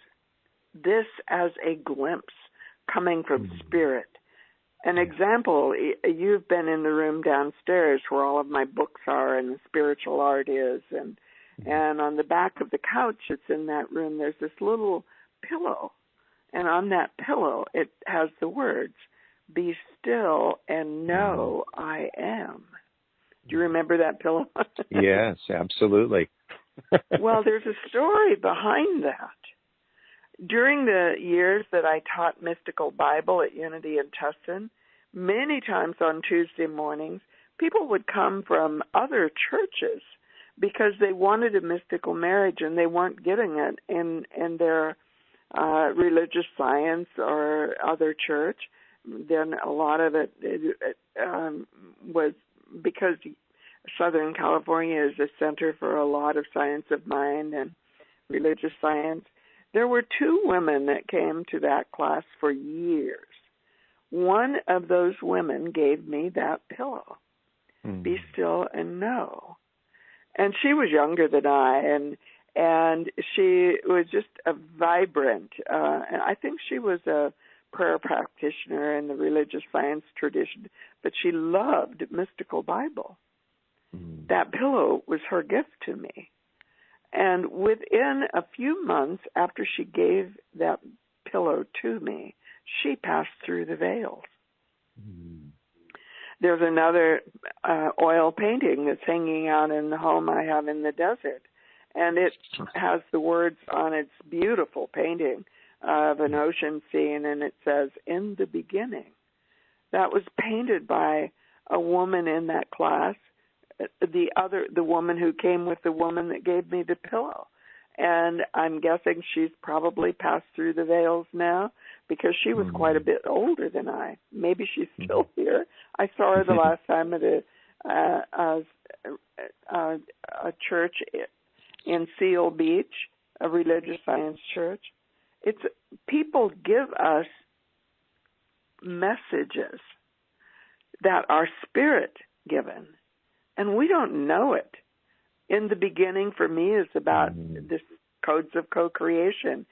Speaker 1: this as a glimpse coming from Spirit. An example, you've been in the room downstairs where all of my books are and the spiritual art is. And on the back of the couch that's in that room, there's this little pillow. And on that pillow, it has the words, "Be still and know I am." Do you remember that pillow?
Speaker 2: Yes, absolutely.
Speaker 1: Well, there's a story behind that. During the years that I taught Mystical Bible at Unity in Tustin, many times on Tuesday mornings, people would come from other churches because they wanted a mystical marriage and they weren't getting it in their religious science or other church. Then a lot of it was because Southern California is a center for a lot of science of mind and religious science. There were two women that came to that class for years. One of those women gave me that pillow, "Be still and know." And she was younger than I, and she was just a vibrant, and I think she was a prayer practitioner in the religious science tradition, but she loved Mystical Bible. That pillow was her gift to me. And within a few months after she gave that pillow to me, she passed through the veils. There's another oil painting that's hanging out in the home I have in the desert, and it has the words on its beautiful painting of an ocean scene, and it says, "In the beginning." That was painted by a woman in that class, the woman who came with the woman that gave me the pillow. And I'm guessing she's probably passed through the veils now, because she was quite a bit older than I. Maybe she's still here. I saw her the last time at a church in Seal Beach, a religious science church. People give us messages that are spirit given, and we don't know it. In the beginning, for me, is about this codes of co-creation,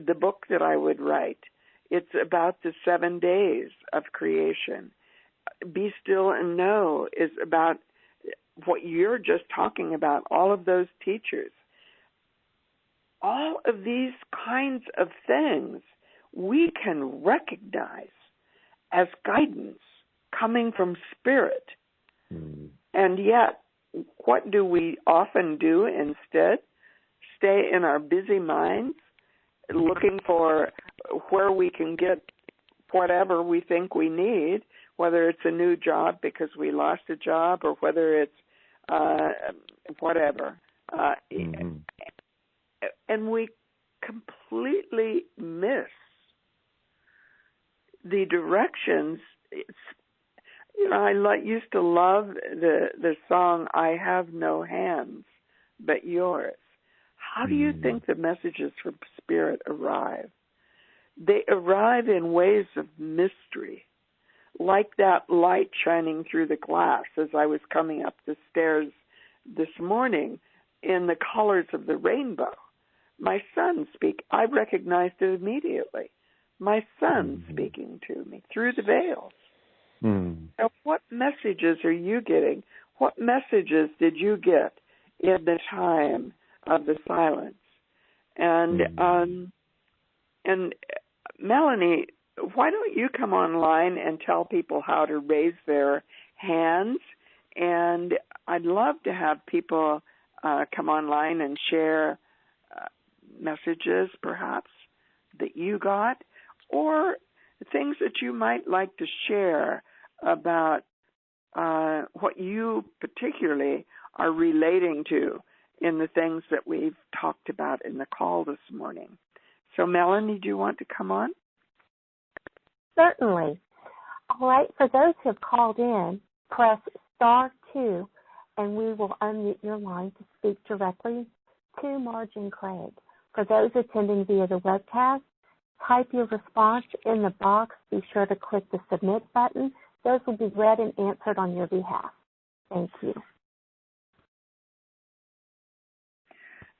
Speaker 1: the book that I would write. It's about the 7 days of creation. Be Still and Know is about what you're just talking about, all of those teachers. All of these kinds of things we can recognize as guidance coming from spirit. And yet, what do we often do instead? Stay in our busy minds looking for where we can get whatever we think we need, whether it's a new job because we lost a job, or whether it's whatever. And we completely miss the directions. I used to love the song, "I Have No Hands But Yours." How do you think the messages from Spirit arrive? They arrive in ways of mystery, like that light shining through the glass as I was coming up the stairs this morning in the colors of the rainbow. My son I recognized it immediately. My son speaking to me through the veils. So what messages are you getting? What messages did you get in the time of the silence? And Melanie, why don't you come online and tell people how to raise their hands? And I'd love to have people come online and share messages, perhaps, that you got, or things that you might like to share about what you particularly are relating to in the things that we've talked about in the call this morning. So, Melanie, do you want to come on?
Speaker 3: Certainly. All right. For those who have called in, press *2, and we will unmute your line to speak directly to Marj and Craig. For those attending via the webcast, type your response in the box. Be sure to click the submit button. Those will be read and answered on your behalf. Thank you.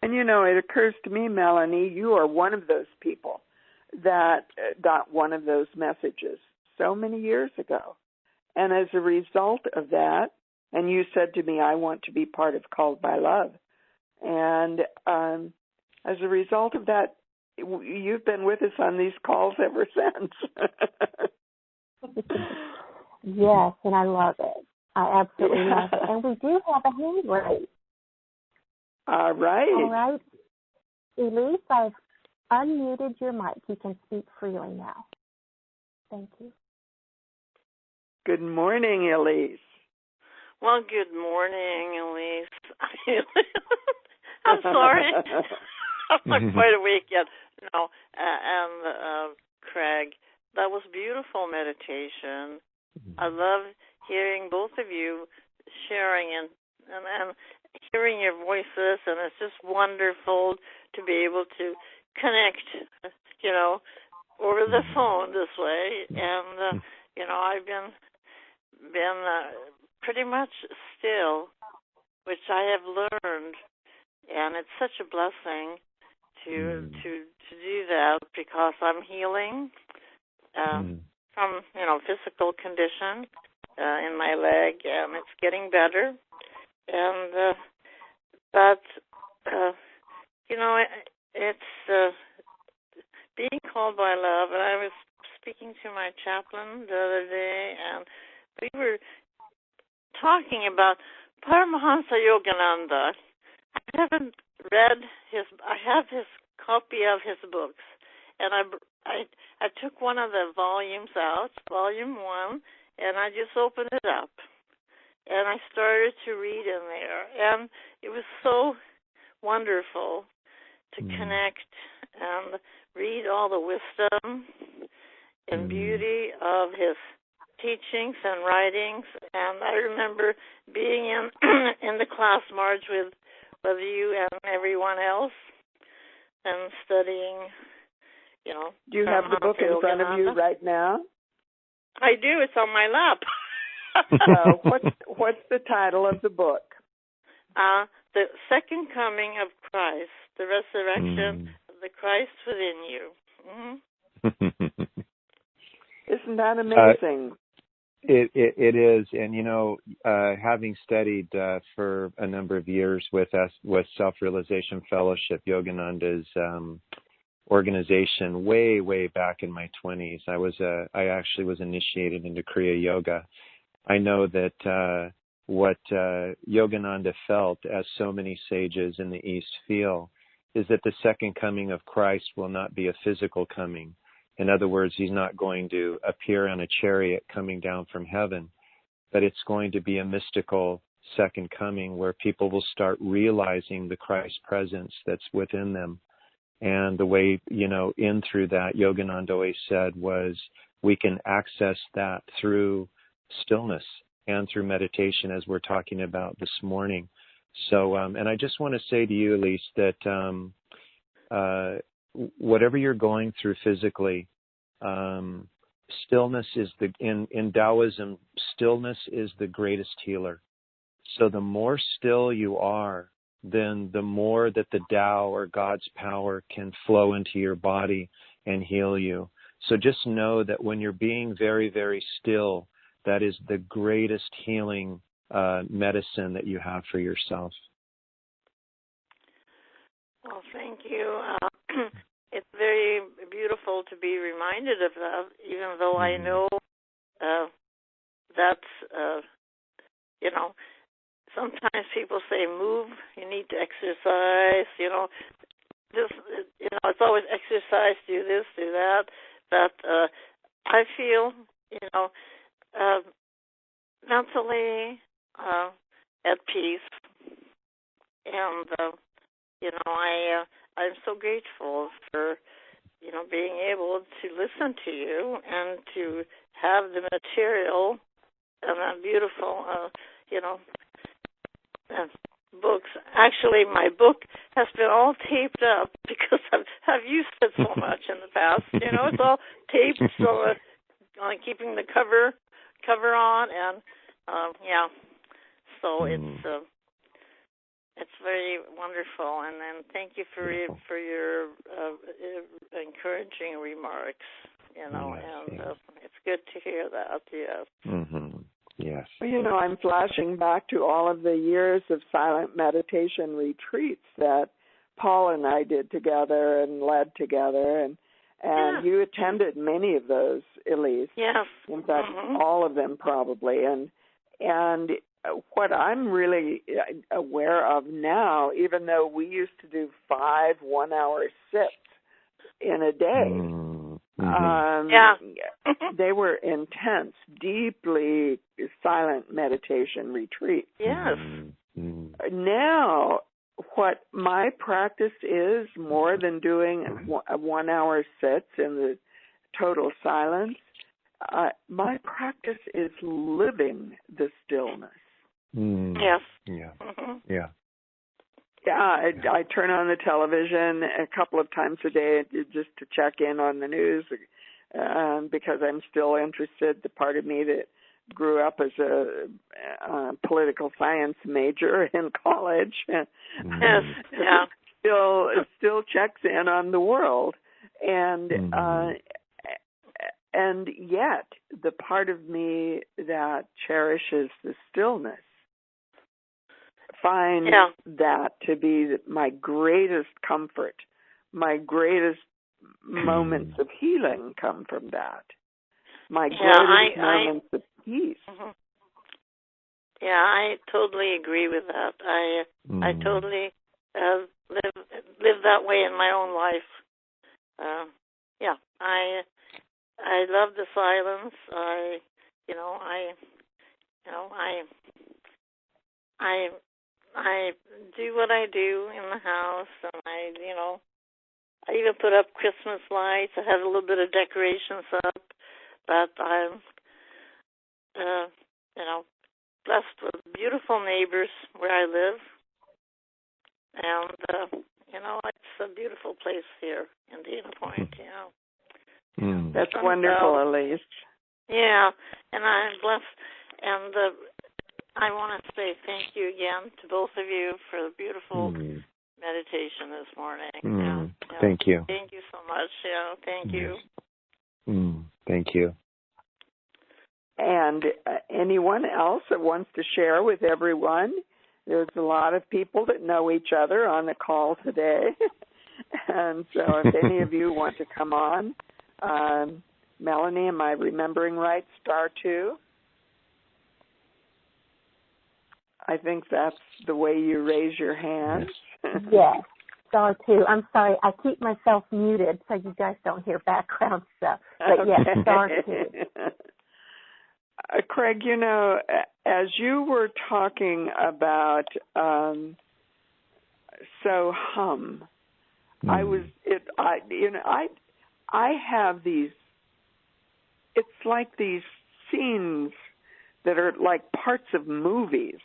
Speaker 1: And it occurs to me, Melanie, you are one of those people that got one of those messages so many years ago. And as a result of that, and you said to me, I want to be part of Called by Love. And as a result of that, you've been with us on these calls ever since.
Speaker 3: Yes, and I love it. I absolutely love it. And we do have a hand raised.
Speaker 1: All right.
Speaker 3: All right. Elise, I've unmuted your mic. You can speak freely now. Thank you.
Speaker 1: Good morning, Elise.
Speaker 4: Well, good morning, Elise. I'm sorry. I'm not quite awake yet. Craig, that was beautiful meditation. I love hearing both of you sharing and hearing your voices, and it's just wonderful to be able to connect, over the phone this way. And, I've been pretty much still, which I have learned, and it's such a blessing to do that, because I'm healing from physical condition in my leg, and it's getting better. And it's being called by love, and I was speaking to my chaplain the other day, and we were talking about Paramahansa Yogananda. I haven't read I have his copy of his books, and I took one of the volumes out, volume 1, and I just opened it up, and I started to read in there, and it was so wonderful to connect and read all the wisdom and beauty of his teachings and writings. And I remember being in the class, Marge, with you and everyone else, and studying,
Speaker 1: Do you have the book in front of you right now?
Speaker 4: I do. It's on my lap.
Speaker 1: What's the title of the book?
Speaker 4: The Second Coming of Christ, the Resurrection of the Christ within you.
Speaker 1: Isn't that amazing?
Speaker 2: It is, and having studied for a number of years with Self-Realization Fellowship, Yogananda's organization, way back in my 20s, I actually was initiated into Kriya Yoga. I know that what Yogananda felt, as so many sages in the East feel, is that the second coming of Christ will not be a physical coming. In other words, he's not going to appear on a chariot coming down from heaven, but it's going to be a mystical second coming where people will start realizing the Christ presence that's within them. And the way, in through that, Yogananda always said was we can access that through stillness and through meditation, as we're talking about this morning. So, and I just want to say to you, Elise, that whatever you're going through physically, stillness is in Taoism, stillness is the greatest healer. So the more still you are, then the more that the Tao or God's power can flow into your body and heal you. So just know that when you're being very, very still, that is the greatest healing medicine that you have for yourself.
Speaker 4: Well, thank you. It's very beautiful to be reminded of that, even though I know that's, sometimes people say move, you need to exercise, it's always exercise, do this, do that. But I feel, mentally at peace, and I'm so grateful for being able to listen to you and to have the material and that beautiful books. Actually, my book has been all taped up because I've used it so much in the past. It's all taped, so keeping the cover on, and so it's very wonderful. And then thank you for your encouraging remarks. And it's good to hear that. Yes.
Speaker 2: Mm-hmm. Yes.
Speaker 1: Well, I'm flashing back to all of the years of silent meditation retreats that Paul and I did together and led together, and you attended many of those, Elise.
Speaker 4: Yes.
Speaker 1: In fact, all of them probably. And what I'm really aware of now, even though we used to do 5 one-hour sits in a day, they were intense, deeply silent meditation retreats.
Speaker 4: Yes.
Speaker 1: Now, what my practice is, more than doing a 1-hour sits in the total silence, my practice is living the stillness.
Speaker 4: Yes.
Speaker 2: Yeah.
Speaker 1: Yeah. Yeah, I turn on the television a couple of times a day just to check in on the news because I'm still interested. The part of me that grew up as a political science major in college still checks in on the world. And yet the part of me that cherishes the stillness find that to be my greatest comfort. My greatest moments of healing come from that. my greatest moments of peace.
Speaker 4: Mm-hmm. Yeah, I totally agree with that. I totally live that way in my own life. I love the silence. I do what I do in the house, and I even put up Christmas lights. I have a little bit of decorations up, but I'm, blessed with beautiful neighbors where I live, and it's a beautiful place here in Dana Point.
Speaker 1: That's wonderful, Elise.
Speaker 4: Yeah, and I'm blessed, and I want to say thank you again to both of you for the beautiful meditation this morning.
Speaker 2: Thank you.
Speaker 4: Thank you so much. Thank you.
Speaker 2: Thank you.
Speaker 1: And anyone else that wants to share with everyone? There's a lot of people that know each other on the call today. And so if any of you want to come on, Melanie, am I remembering right? *2? I think that's the way you raise your hand.
Speaker 3: Yes, *2. I'm sorry, I keep myself muted so you guys don't hear background stuff. But
Speaker 1: okay.
Speaker 3: yes, *2.
Speaker 1: Craig, as you were talking about so hum, I have these. It's like these scenes that are like parts of movies,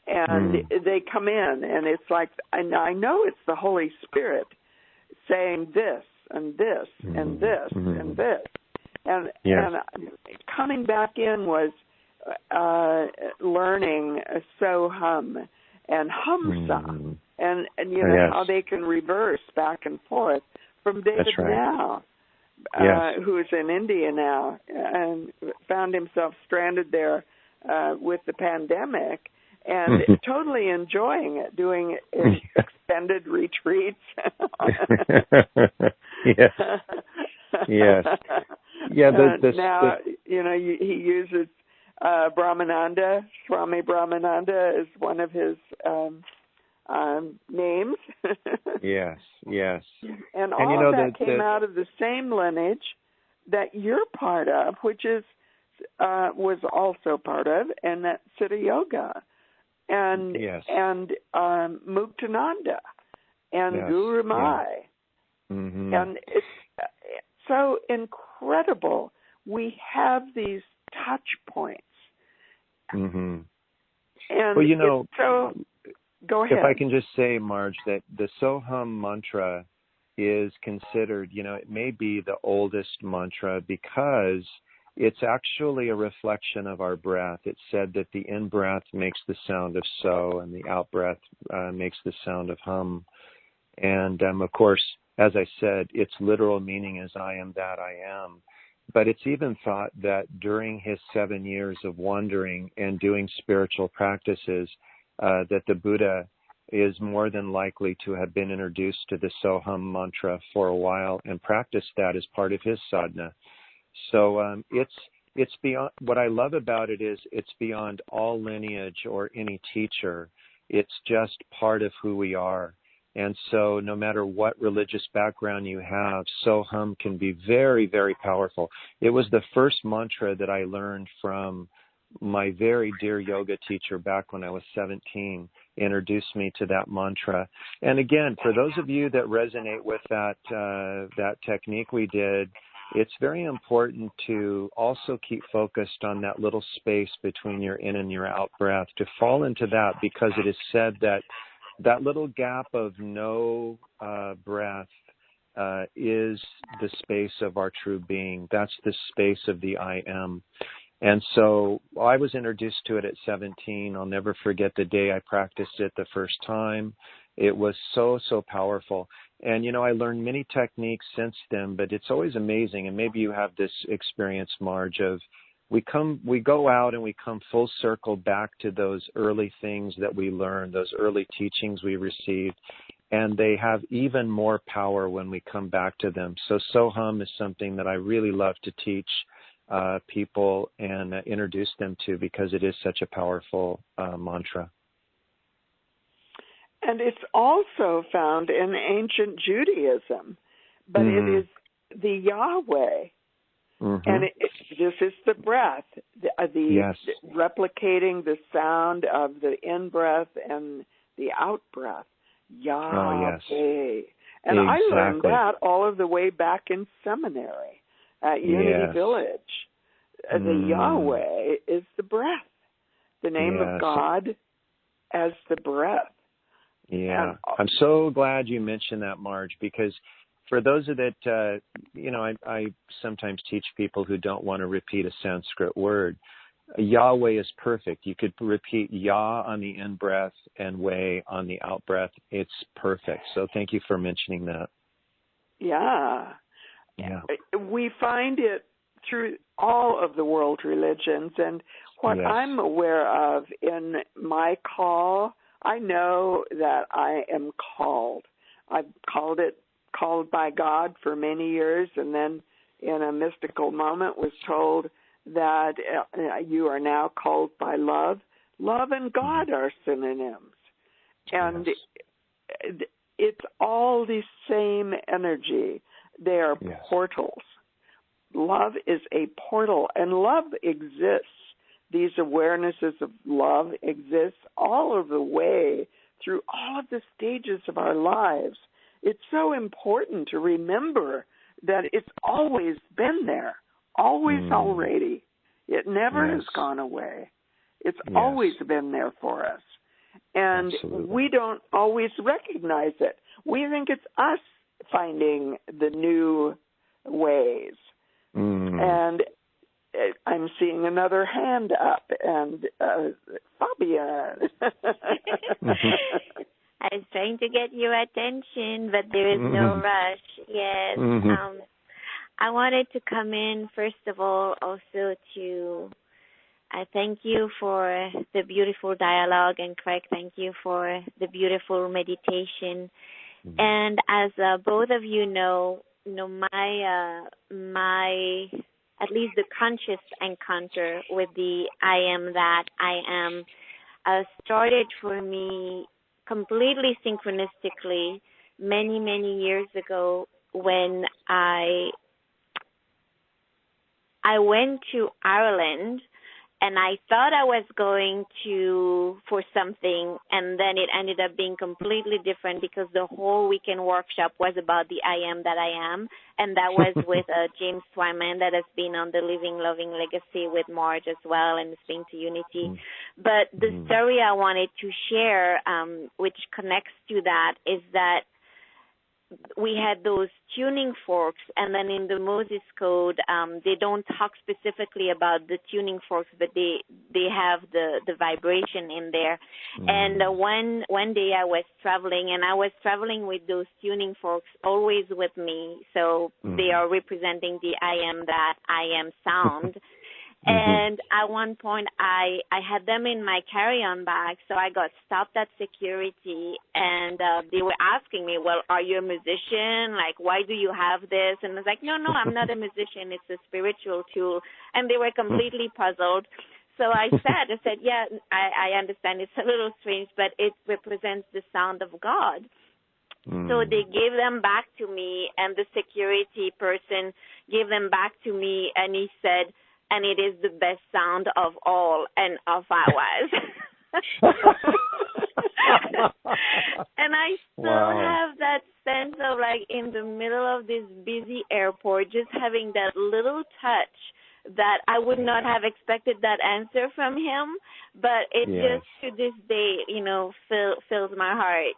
Speaker 1: and they come in, and it's like, and I know it's the Holy Spirit saying this and this and this and this. And coming back in was learning so hum and humsa, and how they can reverse back and forth from David Now, who is in India now and found himself stranded there with the pandemic and totally enjoying it, doing extended retreats.
Speaker 2: Yes. Yeah.
Speaker 1: Now, he uses Brahmananda, Swami Brahmananda, as one of his names.
Speaker 2: Yes.
Speaker 1: And all of that came out of the same lineage that you're part of, which is was also part of, and that Siddha Yoga, and Muktananda, and Guru Mai. And it's so incredible. We have these touch points. And so, go ahead.
Speaker 2: If I can just say, Marj, that the Soham mantra is considered, it may be the oldest mantra because it's actually a reflection of our breath. It's said that the in-breath makes the sound of so, and the out-breath makes the sound of hum. And, of course, as I said, its literal meaning is I am that I am. But it's even thought that during his 7 years of wandering and doing spiritual practices, that the Buddha is more than likely to have been introduced to the Soham mantra for a while and practiced that as part of his sadhana. So it's beyond. What I love about it is it's beyond all lineage or any teacher. It's just part of who we are. And so no matter what religious background you have, Soham can be very, very powerful. It was the first mantra that I learned from my very dear yoga teacher back when I was 17, introduced me to that mantra. And again, for those of you that resonate with that technique we did, it's very important to also keep focused on that little space between your in and your out breath, to fall into that, because it is said that that little gap of no breath is the space of our true being. That's the space of the I am. And so I was introduced to it at 17. I'll never forget the day I practiced it the first time. It was so, so powerful. And, I learned many techniques since then, but it's always amazing. And maybe you have this experience, Marj, of we go out and we come full circle back to those early things that we learned, those early teachings we received, and they have even more power when we come back to them. So Soham is something that I really love to teach people and introduce them to, because it is such a powerful mantra.
Speaker 1: And it's also found in ancient Judaism, but it is the Yahweh. And this is the breath, replicating the sound of the in-breath and the out-breath. Yahweh. And I learned that all of the way back in seminary at Unity Village. The Yahweh is the breath, the name of God as the breath.
Speaker 2: Yeah, I'm so glad you mentioned that, Marj, because for those that, I sometimes teach people who don't want to repeat a Sanskrit word. Yahweh is perfect. You could repeat Yah on the in-breath and Way on the out-breath. It's perfect. So thank you for mentioning that.
Speaker 1: Yeah. We find it through all of the world religions. And what I'm aware of in my call, I know that I am called. I've called by God for many years, and then in a mystical moment was told that you are now called by love. Love and God are synonyms. And it's all the same energy. They are portals. Love is a portal, and love exists. These awarenesses of love exist all of the way through all of the stages of our lives. It's so important to remember that it's always been there, always already. It never has gone away. It's always been there for us. And we don't always recognize it. We think it's us finding the new ways. And I'm seeing another hand up, and Fabienne.
Speaker 5: I was trying to get your attention, but there is no rush. Yes. I wanted to come in, first of all, also to thank you for the beautiful dialogue, and Craig, thank you for the beautiful meditation. And as both of you know, my at least the conscious encounter with the I am that I am started for me completely synchronistically many, many years ago when I went to Ireland, and I thought I was going for something, and then it ended up being completely different because the whole weekend workshop was about the I am that I am, and that was with James Twyman that has been on the Living Loving Legacy with Marj as well, and Spring to Unity. But the story I wanted to share, which connects to that, is that we had those tuning forks, and then in the Moses Code, they don't talk specifically about the tuning forks, but they have the vibration in there. And one day I was traveling, and I was traveling with those tuning forks always with me, so they are representing the I am that I am sound. And at one point, I had them in my carry-on bag, so I got stopped at security, and they were asking me, well, are you a musician? Like, why do you have this? And I was like, no, I'm not a musician. It's a spiritual tool. And they were completely puzzled. So I said, yeah, I understand. It's a little strange, but it represents the sound of God. So they gave them back to me, and the security person gave them back to me, and he said, and it is the best sound of all, and off I was. And I still have that sense of, like, in the middle of this busy airport, just having that little touch that I would not have expected that answer from him, but it just to this day, fills my heart.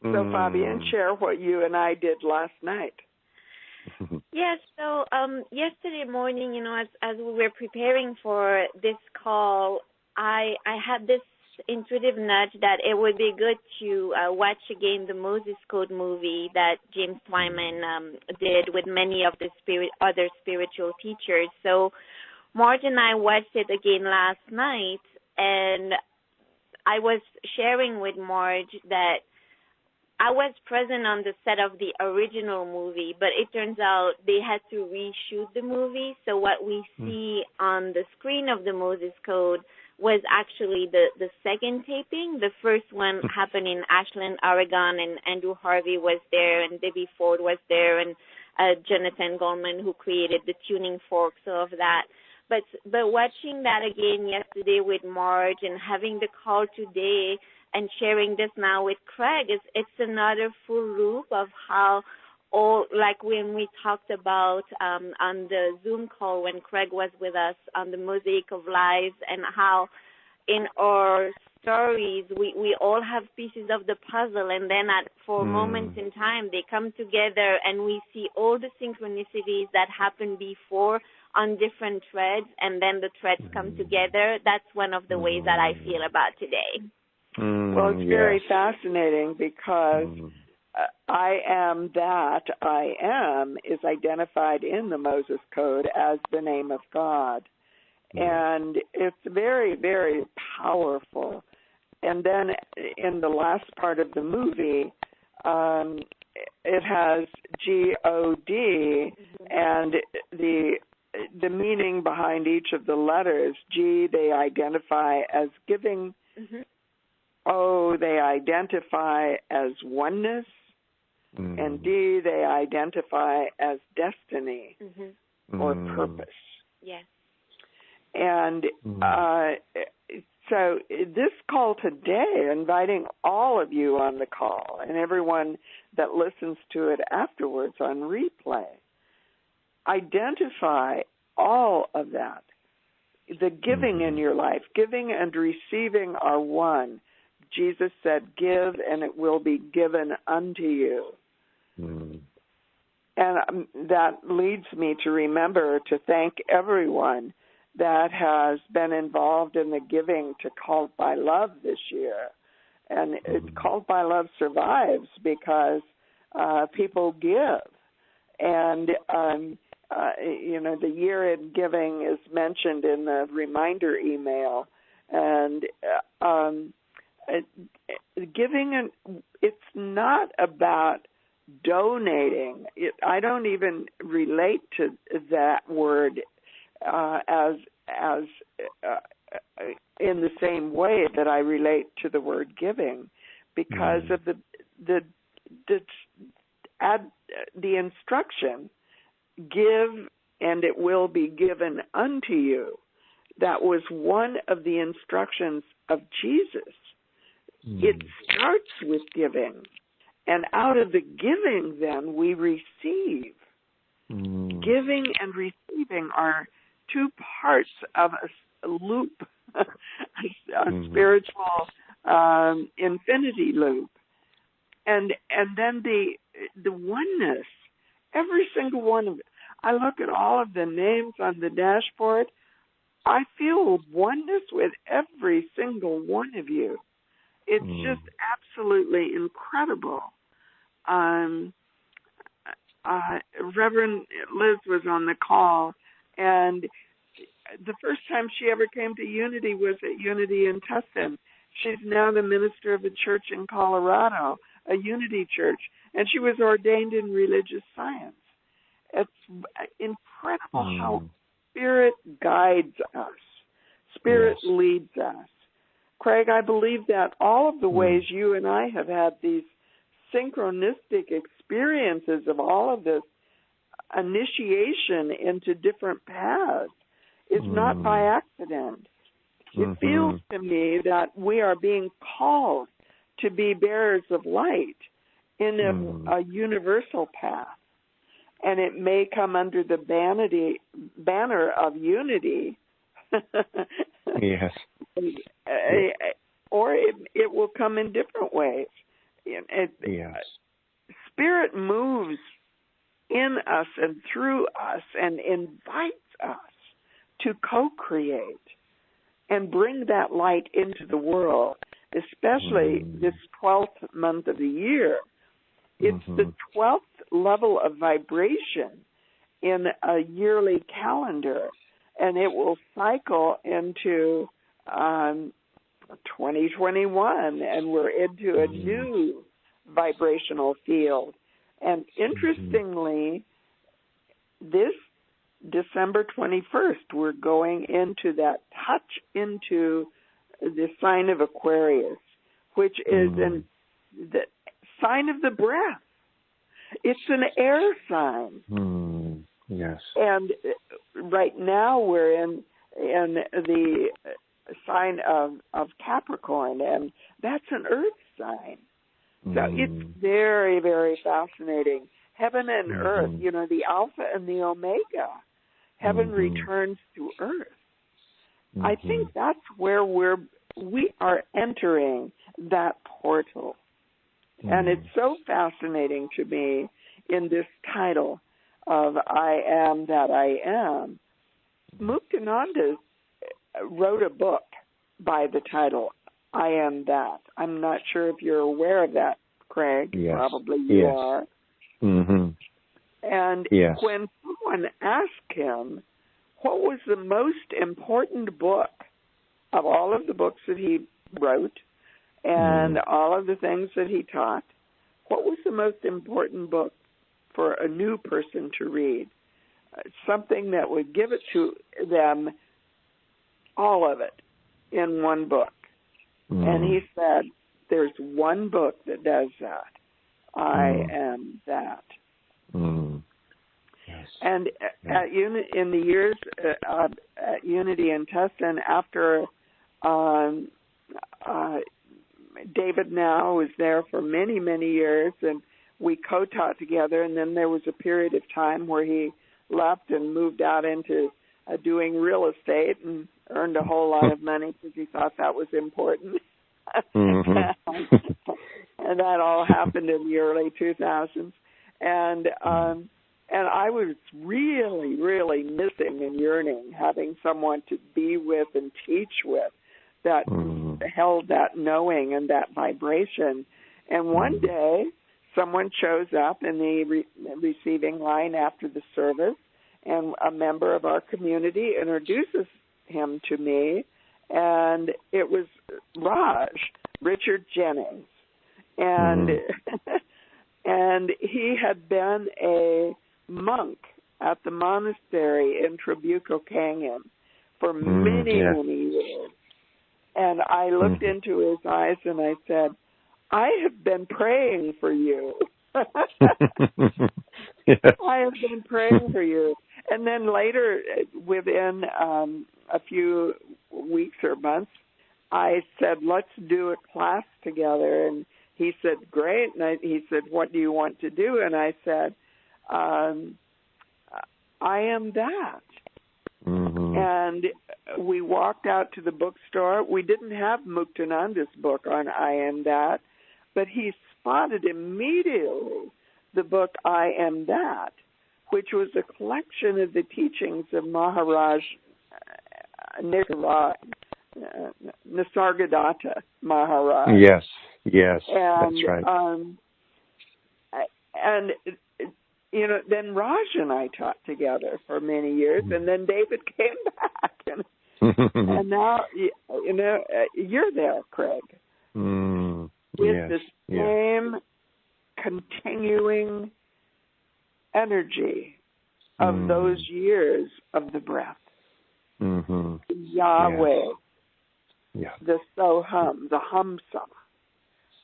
Speaker 1: So, Fabienne, share what you and I did last night.
Speaker 5: Yes, so yesterday morning, as we were preparing for this call, I had this intuitive nudge that it would be good to watch again the Moses Code movie that James Twyman did with many of the other spiritual teachers. So Marj and I watched it again last night, and I was sharing with Marj that I was present on the set of the original movie, but it turns out they had to reshoot the movie. So what we see on the screen of the Moses Code was actually the second taping. The first one happened in Ashland, Oregon, and Andrew Harvey was there, and Debbie Ford was there, and Jonathan Goldman, who created the tuning forks of that. But watching that again yesterday with Marj and having the call today and sharing this now with Craig, it's another full loop of how all, like when we talked about on the Zoom call when Craig was with us on the Mosaic of Lives, and how in our stories we all have pieces of the puzzle, and then for moments in time they come together and we see all the synchronicities that happened before on different threads, and then the threads come together. That's one of the ways that I feel about today.
Speaker 1: Well, it's very fascinating because I am that I am is identified in the Moses Code as the name of God. And it's very, very powerful. And then in the last part of the movie, it has G-O-D, and the meaning behind each of the letters. G, they identify as giving. O, they identify as oneness. And D, they identify as destiny or purpose.
Speaker 5: Yes.
Speaker 1: And so this call today, inviting all of you on the call and everyone that listens to it afterwards on replay, identify all of that. The giving in your life, giving and receiving are one. Jesus said, give and it will be given unto you. And that leads me to remember to thank everyone that has been involved in the giving to Called by Love this year. And Called by Love survives because people give. And, the year in giving is mentioned in the reminder email. And giving, it's not about donating. I don't even relate to that word as in the same way that I relate to the word giving, because of the instruction, give and it will be given unto you. That was one of the instructions of Jesus. It starts with giving. And out of the giving, then, we receive. Giving and receiving are two parts of a loop, a spiritual infinity loop. And then the oneness, every single one of it. I look at all of the names on the dashboard. I feel oneness with every single one of you. It's just absolutely incredible. Reverend Liz was on the call, and the first time she ever came to Unity was at Unity in Tustin. She's now the minister of a church in Colorado, a Unity church, and she was ordained in religious science. It's incredible how Spirit guides us. Spirit leads us. Craig, I believe that all of the ways you and I have had these synchronistic experiences of all of this initiation into different paths is not by accident. It feels to me that we are being called to be bearers of light in a universal path. And it may come under the banner of unity.
Speaker 2: Yes.
Speaker 1: Or it will come in different ways. Spirit moves in us and through us and invites us to co-create and bring that light into the world, especially this 12th month of the year. It's the 12th level of vibration in a yearly calendar, and it will cycle into 2021, and we're into a new vibrational field. And interestingly, this December 21st, we're going into that touch into the sign of Aquarius, which is the sign of the breath. It's an air sign.
Speaker 2: Yes. And
Speaker 1: right now we're in the sign of Capricorn, and that's an earth sign. So it's very, very fascinating. Heaven and earth, the Alpha and the Omega. Heaven returns to earth. I think that's where we are entering that portal. And it's so fascinating to me in this title of I Am That I Am. Muktananda wrote a book by the title I Am That. I'm not sure if you're aware of that, Craig.
Speaker 2: Yes.
Speaker 1: Probably you are. And when someone asked him what was the most important book of all of the books that he wrote and all of the things that he taught, what was the most important book for a new person to read? Something that would give it to them, all of it, in one book. And he said, there's one book that does that. I Am That.
Speaker 2: Yes.
Speaker 1: And in the years at Unity in Tustin, after David now was there for many, many years, and we co-taught together, and then there was a period of time where he left and moved out into doing real estate and earned a whole lot of money because he thought that was important. And that all happened in the early 2000s. And I was really, really missing and yearning having someone to be with and teach with that held that knowing and that vibration. And one day, someone shows up in the receiving line after the service, and a member of our community introduces him to me, and it was Richard Jennings. And and he had been a monk at the monastery in Trabuco Canyon for many years. And I looked into his eyes and I said, I have been praying for you. I have been praying for you. And then later, within a few weeks or months, I said, let's do a class together. And he said, great. And he said, what do you want to do? And I said, I am that. And we walked out to the bookstore. We didn't have Muktananda's book on I Am That, but he spotted immediately the book I Am That, which was a collection of the teachings of Maharaj Nisargadatta Maharaj.
Speaker 2: Yes,
Speaker 1: and,
Speaker 2: that's right.
Speaker 1: And then Raj and I taught together for many years, and then David came back, and now you're there, Craig, with the same continuing energy of those years of the breath. Yahweh, the Soham, the Hamsa,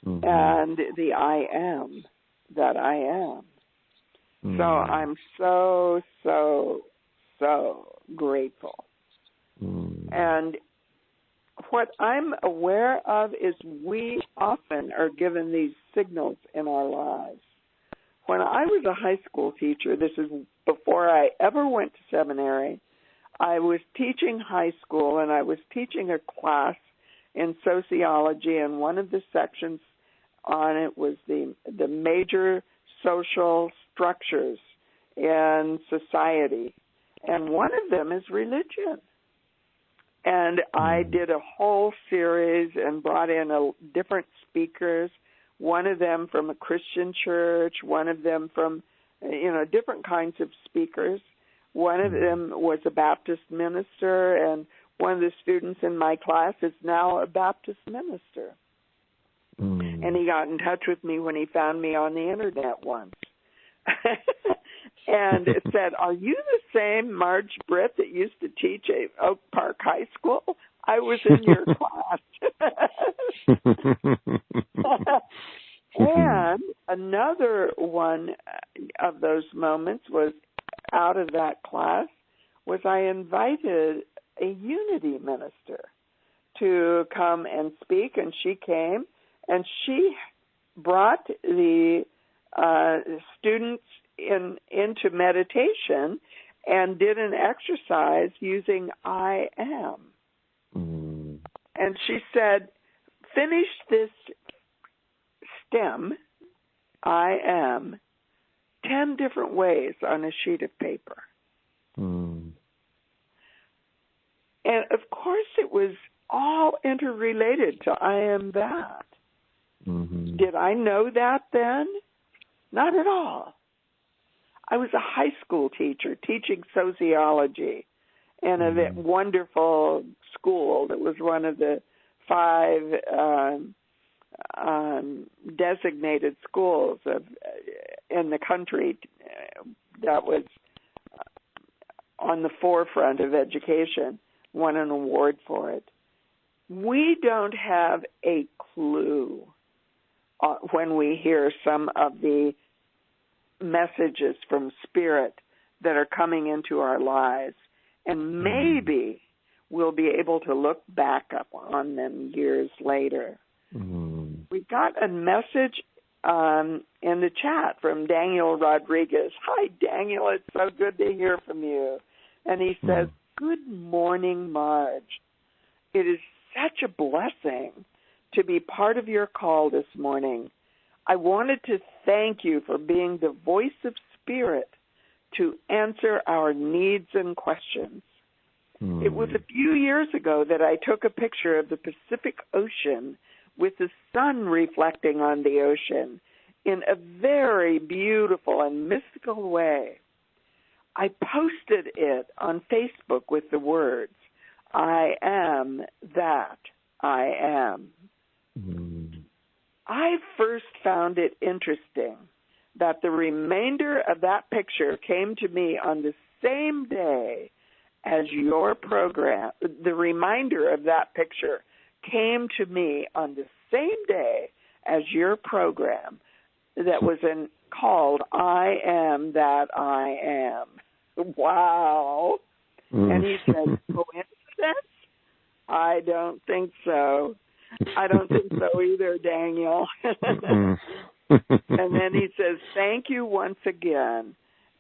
Speaker 1: and the I Am that I am. So I'm so, so, so grateful. And what I'm aware of is we often are given these signals in our lives. When I was a high school teacher, this is before I ever went to seminary, I was teaching high school, and I was teaching a class in sociology, and one of the sections on it was the major social structures in society, and one of them is religion. And I did a whole series and brought in different speakers, one of them from a Christian church, one of them from, different kinds of speakers. One of them was a Baptist minister, and one of the students in my class is now a Baptist minister. And he got in touch with me when he found me on the internet once. And it said, "Are you the same Marj Britt that used to teach at Oak Park High School? I was in your class." And another one of those moments was out of that class was I invited a unity minister to come and speak, and she came, and she brought the students into meditation and did an exercise using I am. And she said, finish this stem, I am, 10 different ways on a sheet of paper. And of course it was all interrelated to I am that. Did I know that then? Not at all. I was a high school teacher teaching sociology in a wonderful school that was one of the 5 designated schools in the country that was on the forefront of education, won an award for it. We don't have a clue when we hear some of the messages from Spirit that are coming into our lives, and maybe we'll be able to look back up on them years later. We got a message in the chat from Daniel Rodriguez. Hi, Daniel. It's so good to hear from you. And he says, good morning, Marj. It is such a blessing to be part of your call this morning. I wanted to thank you for being the voice of Spirit to answer our needs and questions. It was a few years ago that I took a picture of the Pacific Ocean with the sun reflecting on the ocean in a very beautiful and mystical way. I posted it on Facebook with the words, I am that I am. I first found it interesting that the remainder of that picture came to me on the same day as your program. The reminder of that picture came to me on the same day as your program that was called I Am That I Am. Wow. And he said, coincidence? I don't think so. I don't think so either, Daniel. And then he says, thank you once again,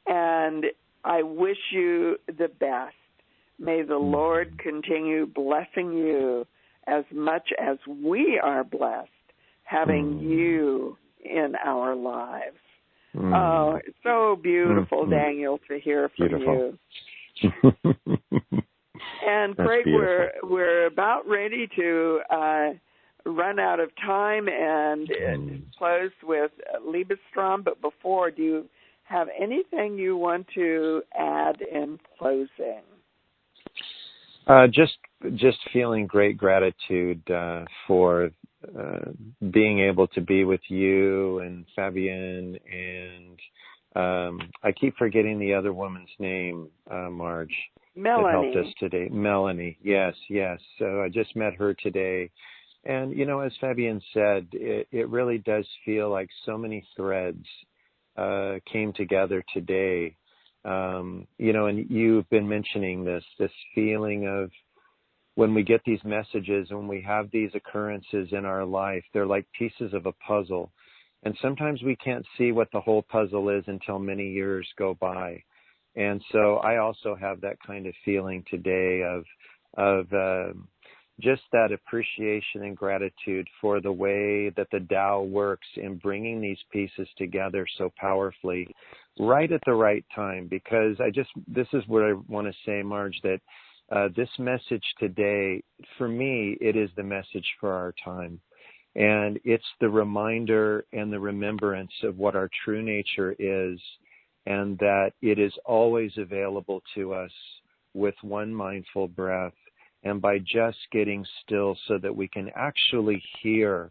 Speaker 1: and I wish you the best. May the Lord continue blessing you as much as we are blessed having you in our lives. Oh, it's so beautiful, Daniel, to hear from you. And Craig, we're about ready to run out of time and close with Liebestrom. But before, do you have anything you want to add in closing?
Speaker 2: Just feeling great gratitude for being able to be with you and Fabienne, and I keep forgetting the other woman's name, Marj.
Speaker 1: Melanie.
Speaker 2: That helped us today. Melanie, yes. So I just met her today. And, as Fabienne said, it really does feel like so many threads came together today. And you've been mentioning this feeling of when we get these messages, when we have these occurrences in our life, they're like pieces of a puzzle. And sometimes we can't see what the whole puzzle is until many years go by. And so I also have that kind of feeling today of just that appreciation and gratitude for the way that the Tao works in bringing these pieces together so powerfully right at the right time. Because this is what I want to say, Marj, that this message today, for me, it is the message for our time. And it's the reminder and the remembrance of what our true nature is, and that it is always available to us with one mindful breath, and by just getting still so that we can actually hear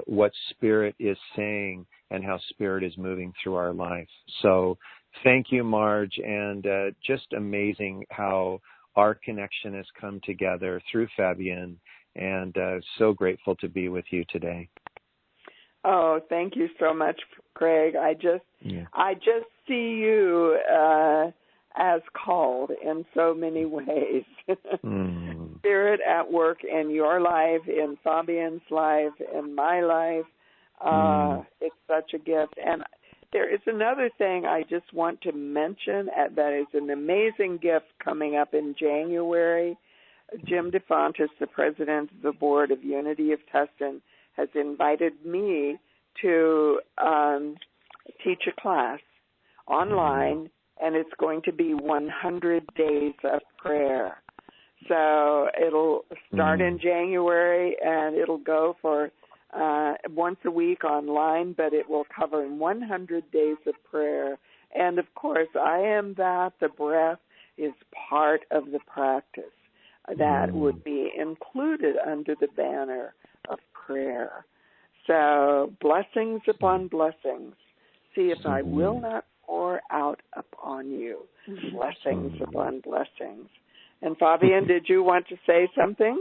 Speaker 2: what Spirit is saying and how Spirit is moving through our life. So thank you, Marj, and just amazing how our connection has come together through Fabienne, and so grateful to be with you today.
Speaker 1: Oh, thank you so much, Craig. I just see you as called in so many ways. Spirit at work in your life, in Fabienne's life, in my life. It's such a gift. And there is another thing I just want to mention that is an amazing gift coming up in January. Jim DeFontis, the president of the board of Unity of Tustin, has invited me to teach a class online, and it's going to be 100 days of prayer. So it'll start in January, and it'll go for once a week online, but it will cover 100 days of prayer. And, of course, I am that. The breath is part of the practice that would be included under the banner of prayer. So blessings upon blessings. See if I will not pour out upon you. Blessings upon blessings. And Fabienne, did you want to say something?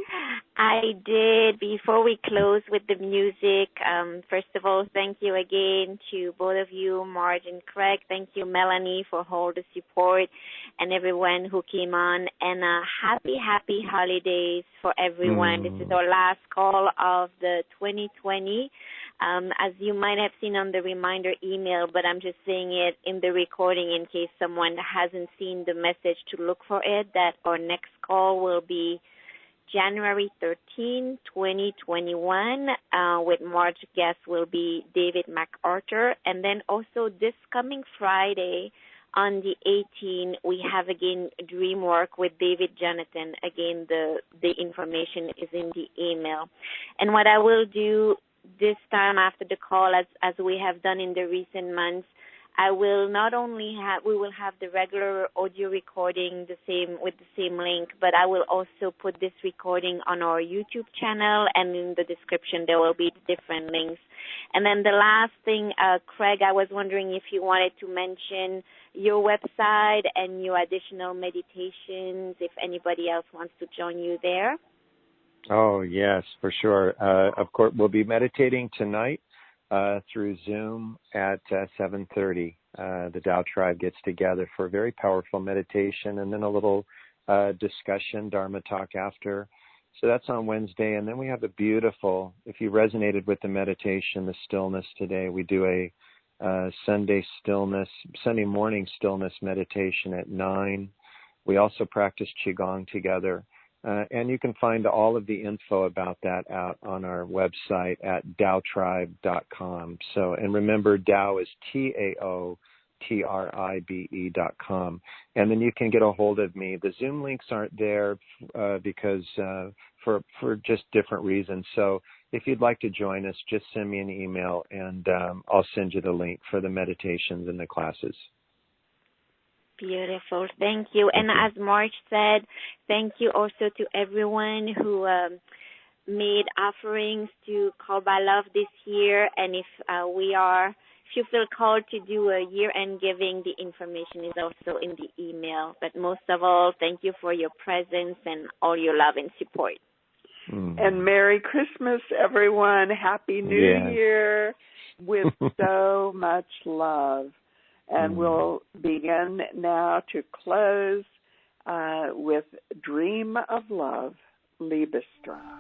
Speaker 5: I did. Before we close with the music, first of all, thank you again to both of you, Marj and Craig. Thank you, Melanie, for all the support and everyone who came on. And happy holidays for everyone. This is our last call of the 2020. As you might have seen on the reminder email, but I'm just saying it in the recording in case someone hasn't seen the message to look for it, that our next call will be January 13, 2021, with Marj guest will be David MacArthur. And then also this coming Friday on the 18th, we have again Dream Work with David Jonathan. Again, the information is in the email. And what I will do this time after the call, as we have done in the recent months, I will not only we will have the regular audio recording with the same link, but I will also put this recording on our YouTube channel, and in the description there will be different links. And then the last thing, Craig, I was wondering if you wanted to mention your website and your additional meditations, if anybody else wants to join you there.
Speaker 2: Oh, yes, for sure. Of course, we'll be meditating tonight through Zoom at 7:30. The Tao Tribe gets together for a very powerful meditation and then a little discussion, Dharma talk after. So that's on Wednesday. And then we have a beautiful, if you resonated with the meditation, the stillness today, we do a Sunday morning stillness meditation at 9. We also practice Qigong together. And you can find all of the info about that out on our website at taotribe.com. So, and remember, Tao is TAOTRIBE.com. And then you can get a hold of me. The Zoom links aren't there because for just different reasons. So if you'd like to join us, just send me an email and I'll send you the link for the meditations and the classes.
Speaker 5: Beautiful. Thank you. And as Marj said, thank you also to everyone who made offerings to Call by Love this year. And if you feel called to do a year-end giving, the information is also in the email. But most of all, thank you for your presence and all your love and support.
Speaker 1: And Merry Christmas, everyone. Happy New Year with so much love. And we'll begin now to close with Dream of Love, Liebesstraum.